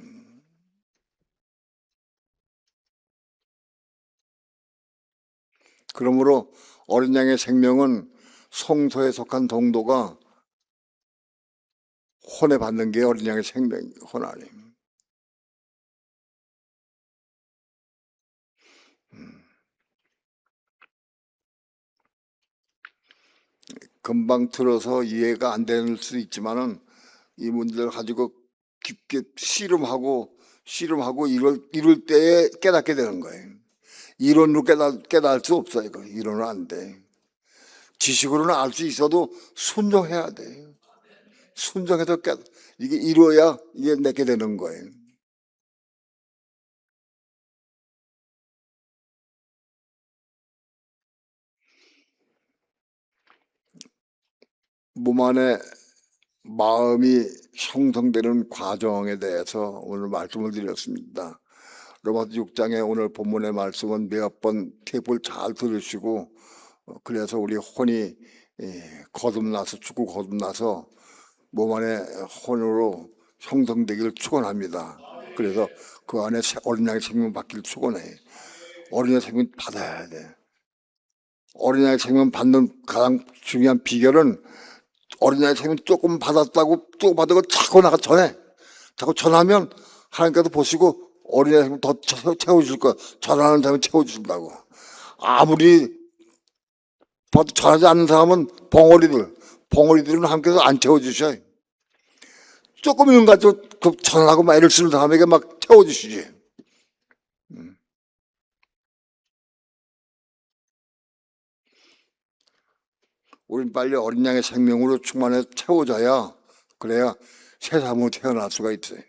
그러므로 어린 양의 생명은 성소에 속한 동도가 혼에 받는 게 어린 양의 생명, 혼 안에. 금방 들어서 이해가 안 되는 수도 있지만은 이 문제를 가지고 깊게 씨름하고 이럴 때에 깨닫게 되는 거예요. 이론으로 깨달을 수 없어요. 이거. 이론은 안 돼. 지식으로는 알 수 있어도 순종해야 돼. 순종해서 이게 이루어야 이게 내게 되는 거예요. 몸 안에 마음이 형성되는 과정에 대해서 오늘 말씀을 드렸습니다. 로마서 6장의 오늘 본문의 말씀은 몇 번 테이프를 잘 들으시고 그래서 우리 혼이 거듭나서 죽고 거듭나서 몸 안에 혼으로 형성되기를 축원합니다. 그래서 그 안에 어린 양의 생명 받기를 축원해. 어린 양의 생명 받아야 돼. 어린 양의 생명 받는 가장 중요한 비결은 어린 양의 생명 조금 받고 자꾸 나가 전해. 자꾸 전하면 하나님께서 보시고 어린 양의 생명 더 채워줄 거야. 전하는 사람이 채워주신다고. 아무리 봐도 전하지 않는 사람은 벙어리들은 하나님께서 안 채워주셔요. 조금 있는 가지고 그 전하고 막 애를 쓰는 사람에게 막 채워주시지. 우린 빨리 어린 양의 생명으로 충만해서 채워져야 그래야 새 사람으로 태어날 수가 있어요.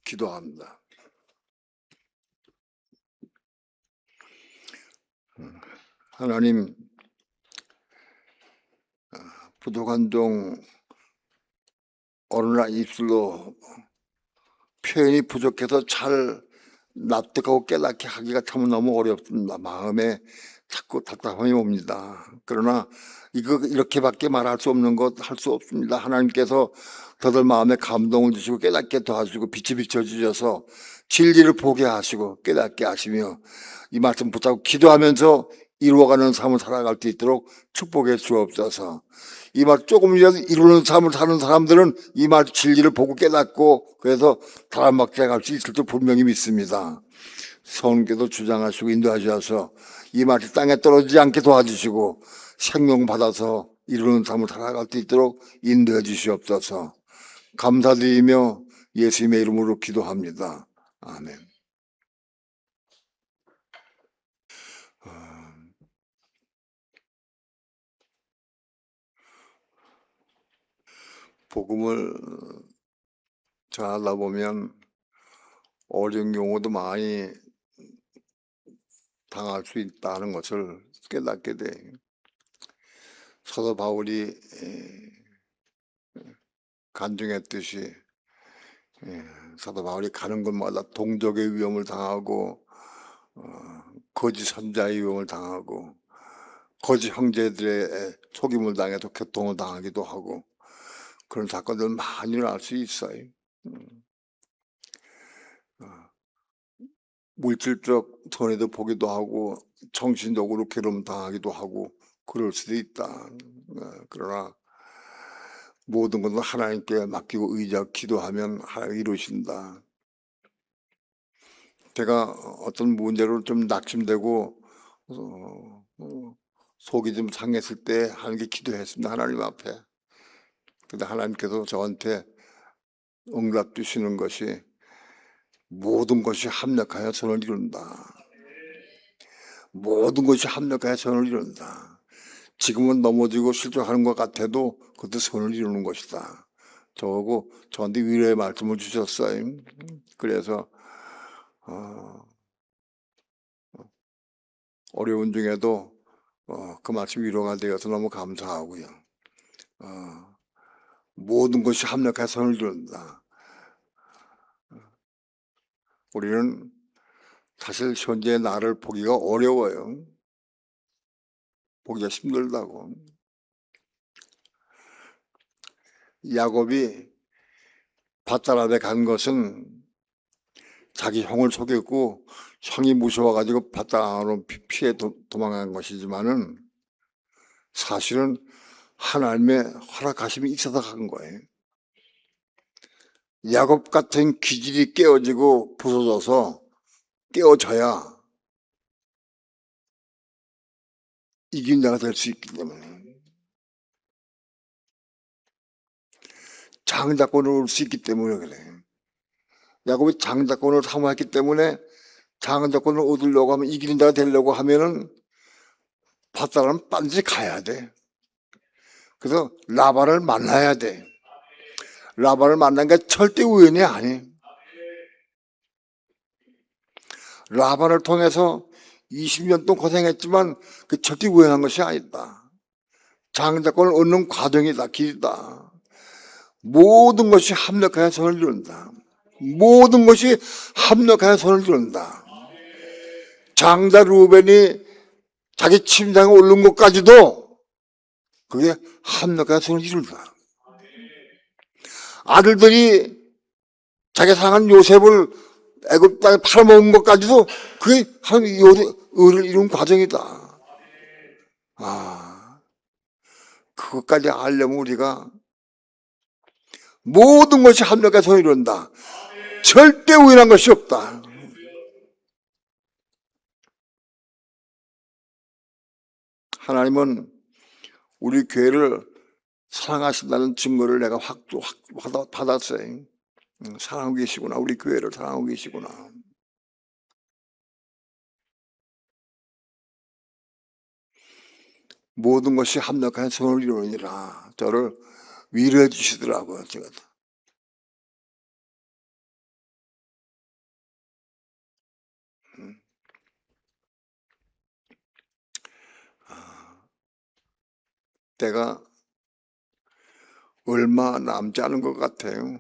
기도합니다. 하나님, 부족한 종 어느 날 입술로 표현이 부족해서 잘 납득하고 깨닫게 하기가 참 너무 어렵습니다. 마음에 자꾸 답답함이 옵니다. 그러나 이거 이렇게밖에 말할 수 없는 것 할 수 없습니다. 하나님께서 저들 마음에 감동을 주시고 깨닫게 도와주시고 빛이 비춰주셔서 진리를 보게 하시고 깨닫게 하시며 이 말씀 붙잡고 기도하면서 이루어가는 삶을 살아갈 수 있도록 축복해 주옵소서. 이 말 조금이라도 이루는 삶을 사는 사람들은 이 말 진리를 보고 깨닫고 그래서 다른 막대 갈 수 있을 줄 분명히 믿습니다. 성께도 주장하시고 인도하셔서 이 말이 땅에 떨어지지 않게 도와주시고 생명 받아서 이루는 삶을 살아갈 수 있도록 인도해 주시옵소서. 감사드리며 예수님의 이름으로 기도합니다. 아멘. 복음을 전하다 보면 어려운 경우도 많이 당할 수 있다는 것을 깨닫게 돼. 사도 바울이 간증했듯이 사도 바울이 가는 곳마다 동족의 위험을 당하고 거짓 선자의 위험을 당하고 거짓 형제들의 속임을 당해서 교통을 당하기도 하고 그런 사건들 많이 일어날 수 있어요. 물질적 손해도 보기도 하고 정신적으로 괴로움 당하기도 하고 그럴 수도 있다. 그러나 모든 것은 하나님께 맡기고 의지하고 기도하면 하나님이 이루신다. 제가 어떤 문제로 좀 낙심되고 속이 좀 상했을 때 하나님께 기도했습니다. 하나님 앞에. 근데 하나님께서 저한테 응답 주시는 것이 모든 것이 합력하여 선을 이룬다. 모든 것이 합력하여 선을 이룬다. 지금은 넘어지고 실족하는 것 같아도 그것도 선을 이루는 것이다. 저하고 저한테 위로의 말씀을 주셨어요. 그래서 어려운 중에도 그 말씀 위로가 되어서 너무 감사하고요. 모든 것이 합력하여 선을 이룬다. 우리는 사실 현재의 나를 보기가 어려워요. 보기가 힘들다고. 야곱이 밧다람에 간 것은 자기 형을 속였고 형이 무서워가지고 밧다람으로 피해 도망간 것이지만은 사실은 하나님의 허락하심이 있어서 간 거예요. 야곱 같은 기질이 깨어지고 부서져서 깨어져야 이긴 자가 될 수 있기 때문에 장자권을 얻을 수 있기 때문에 그래. 야곱이 장자권을 사모했기 때문에 장자권을 얻으려고 하면 이기는 자가 되려고 하면은 밧다람은 반드시 가야 돼. 그래서 라반을 만나야 돼. 라반을 만난 게 절대 우연이 아니에요. 라반을 통해서 20년 동안 고생했지만 그 절대 우연한 것이 아니다. 장자권을 얻는 과정이다. 길이다. 모든 것이 합력하여 선을 이룬다. 모든 것이 합력하여 선을 이룬다. 장자 루벤이 자기 침상에 오른 것까지도 그게 합력하여 선을 이룬다. 아들들이 자기 상한 요셉을 애굽 땅에 팔아먹은 것까지도 그게 한 의를 이룬 과정이다. 그것까지 알려면 우리가 모든 것이 합력하여 선을 이룬다. 절대 우연한 것이 없다. 하나님은 우리 교회를 사랑하신다는 증거를 내가 확 받았어요. 사랑하고 계시구나. 우리 교회를 사랑하고 계시구나. 모든 것이 합력하여 선을 이루느니라. 저를 위로해 주시더라고요. 제가. 때가 얼마 남지 않은 것 같아요.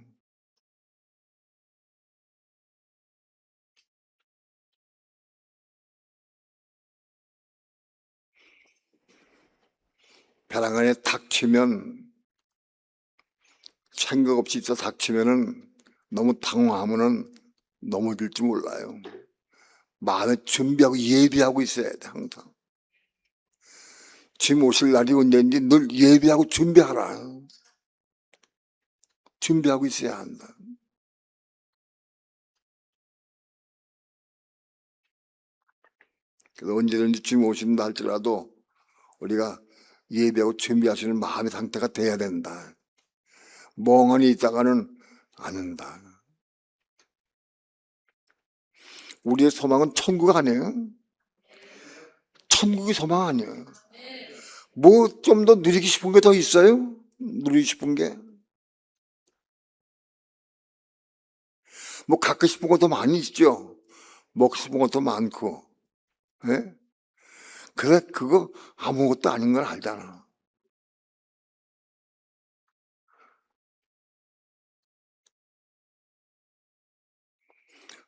벼랑 안에 닥치면 생각 없이 있어 닥치면은 너무 당황하면은 넘어질지 몰라요. 마음에 준비하고 예비하고 있어야 돼 항상. 짐 오실 날이 언제인지 늘 예비하고 준비하라. 준비하고 있어야 한다. 그래서 언제든지 짐 오신다 할지라도 우리가 예배하고 준비하시는 마음의 상태가 돼야 된다. 멍하니 있다가는 안 한다. 우리의 소망은 천국 아니에요? 천국이 소망 아니에요. 뭐 좀 더 누리고 싶은 게 더 있어요? 누리고 싶은 게? 뭐 갖고 싶은 것도 많이 있죠. 먹고 싶은 것도 많고. 예? 그래, 그거 아무것도 아닌 걸 알잖아.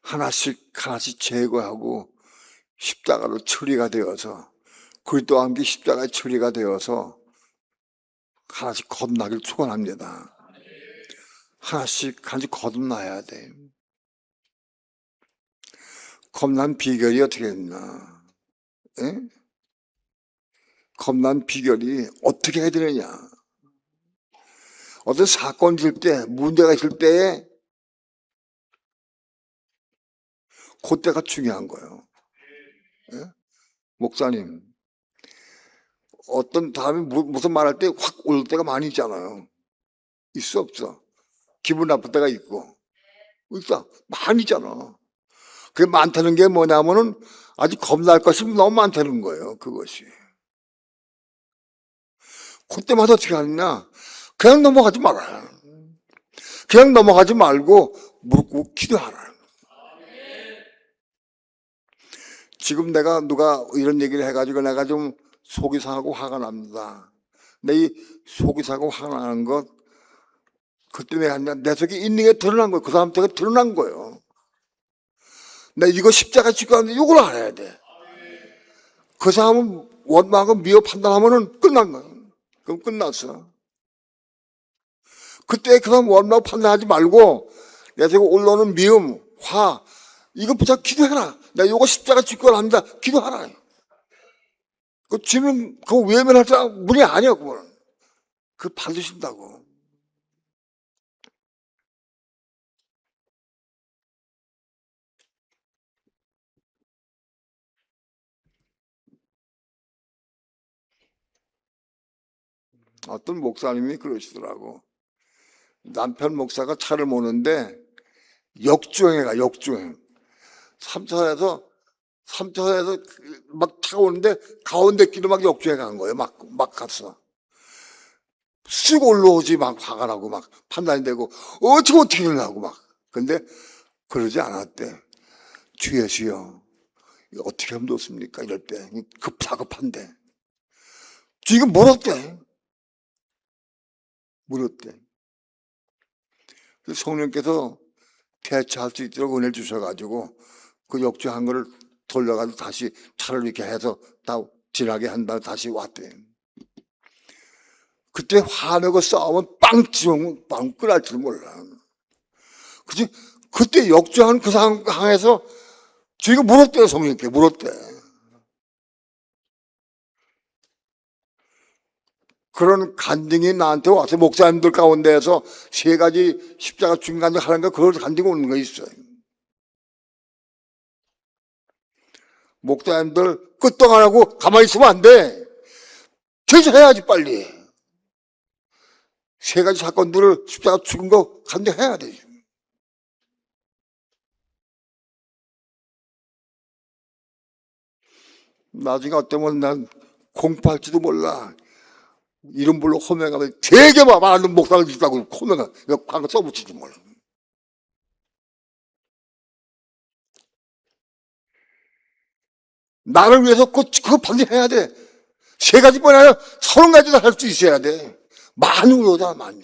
하나씩 하나씩 제거하고 십자가로 처리가 되어서 그리스도와 함께 십자가에 처리가 되어서 하나씩 거듭나기를 축원합니다. 하나씩 거듭나야 돼. 겁난 비결이 어떻게 됐나? 예? 겁난 비결이 어떻게 해야 되느냐? 어떤 사건 있을 때, 문제가 있을 때에 그때가 중요한 거예요. 예? 목사님, 어떤 다음에 무슨 말할 때 확 올 때가 많이 있잖아요. 있어, 없어? 기분 나쁠 때가 있고. 있어. 많이 있잖아. 그게 많다는 게 뭐냐면은 아직 겁날 것이 너무 많다는 거예요. 그것이. 그때마다 어떻게 하느냐? 그냥 넘어가지 말아요. 그냥 넘어가지 말고 무릎 꿇고 기도하라. 지금 내가 누가 이런 얘기를 해가지고 내가 좀 속이 상하고 화가 납니다. 근데 이 속이 상하고 화가 나는 것, 그때 내가 내 속에 있는 게 드러난 거예요. 그 사람한테 드러난 거예요. 내가 이거 십자가 지고 하는데 이걸 알아야 돼. 그 사람은 원망하고 미워 판단하면은 끝난 거예요. 그럼 끝났어. 그때 그 사람 원망 판단하지 말고 내 속에 올라오는 미움, 화, 이거 붙잡고 기도해라. 내가 이거 십자가 지고 합니다. 기도하라. 그 주면 그 외면할 사람 문이 아니야. 그거는. 그 받으신다고. 어떤 목사님이 그러시더라고. 남편 목사가 차를 모는데 역주행해가 역주행. 3차선에서 막 차가 오는데 가운데 길로 막 역주행 간 거예요. 막 갔어. 쑥 올라오지 막 화가 나고 막 판단이 되고 어떻게 일어나고 막. 근데 그러지 않았대. 주여 주여 어떻게 하면 좋습니까? 이럴 때 다급한데 지금 물었대. 그래서 성령께서 대처할 수 있도록 은혜를 주셔가지고 그 역주한 거를 돌려가지고 다시 차를 이렇게 해서 다 지나게 한 다음에 다시 왔대. 그때 화내고 싸우면 빵 지우면 빵 끝날 줄 몰라. 그치? 그때 역주한 그 상황에서 주의가 물었대요. 성령께 물었대. 그런 간증이 나한테 와서 목사님들 가운데에서 세 가지 십자가 중간에 하는 거 그걸 간증이 오는 거 있어요. 목사님들 끄떡 안 하고 가만히 있으면 안 돼. 제재해야지 빨리. 세 가지 사건들을 십자가 죽은 거 간증해야 되지. 나중에 어쩌면 난 공포할지도 몰라. 이름 불러 호명하면 되게 많은 목사를 있다고 호명하 광고 써붙이지 몰라. 나를 위해서 그거 반드시 해야 돼. 세 가지뿐 아니라 30가지도 할 수 있어야 돼. 많이 울어다 많이.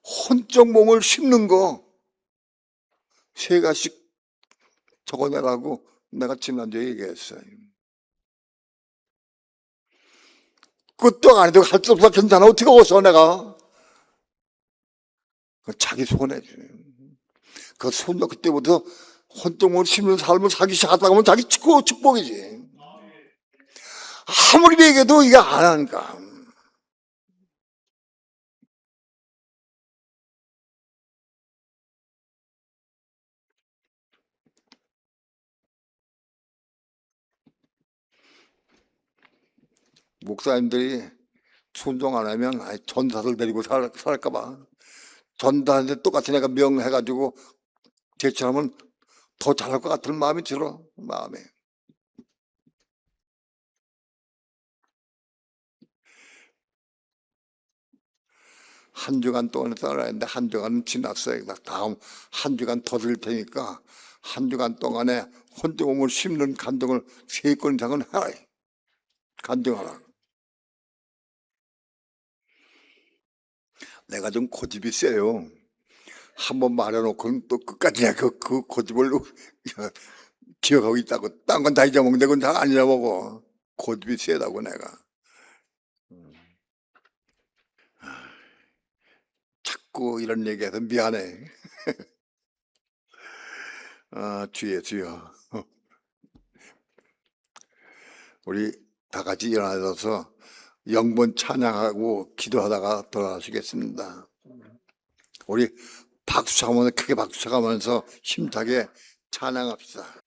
혼적 몸을 심는 거 세 가지씩 적어내라고 내가 지난주에 얘기했어요. 그것도 아니고 할 수 없어 괜찮아. 어떻게 웃어 내가. 자기 손해지. 그 손녀 그때부터 혼적 몸을 심는 삶을 살기 시작하다 보면 자기 축복이지. 아무리 얘기해도 이게 안 하니까. 목사님들이 순종 안 하면 전사들 데리고 살까봐. 전사한테 똑같은 애가 명해가지고 대처하면 더 잘할 것 같은 마음이 들어. 마음에. 한 주간 동안 떠나야 했는데 한 주간은 지났어요. 다음 한 주간 더 드릴 테니까 한 주간 동안에 혼자 몸을 심는 간증을 3건 이상은 해라. 간증하라. 내가 좀 고집이 세요. 한번 말해놓고는 또 끝까지 그 고집을 기억하고 있다고. 딴 건 다 잊어먹는데 그건 다 안 잊어먹어. 고집이 세다고 내가. 자꾸 이런 얘기해서 미안해. 아, 주여. 우리 다 같이 일어나서 영번 찬양하고 기도하다가 돌아가시겠습니다. 우리 박수 쳐가면서, 크게 박수 쳐가면서 힘차게 찬양합시다.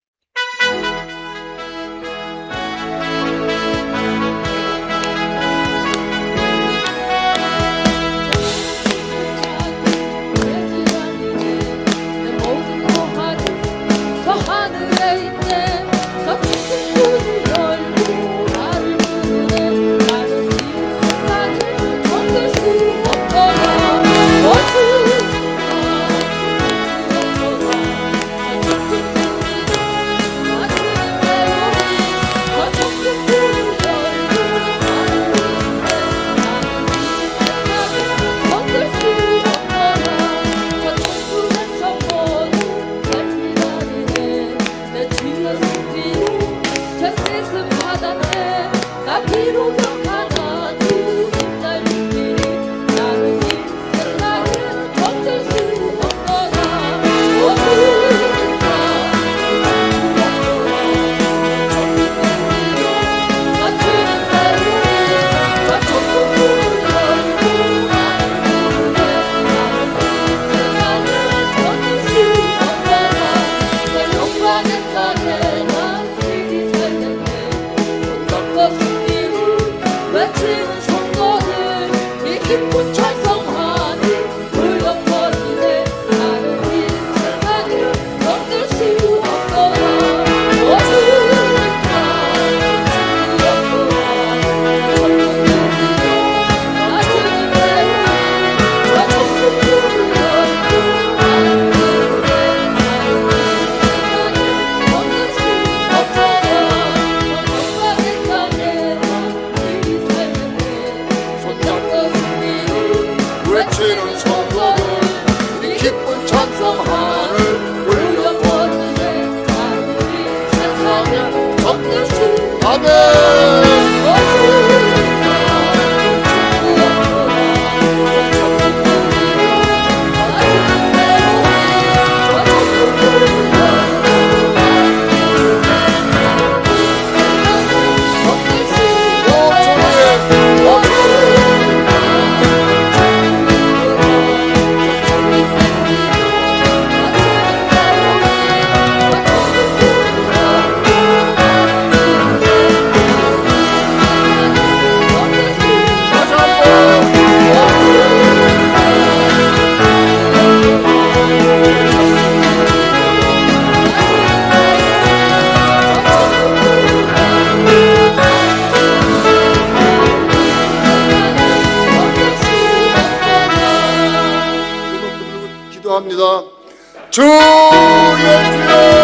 기도합니다. 주 예수여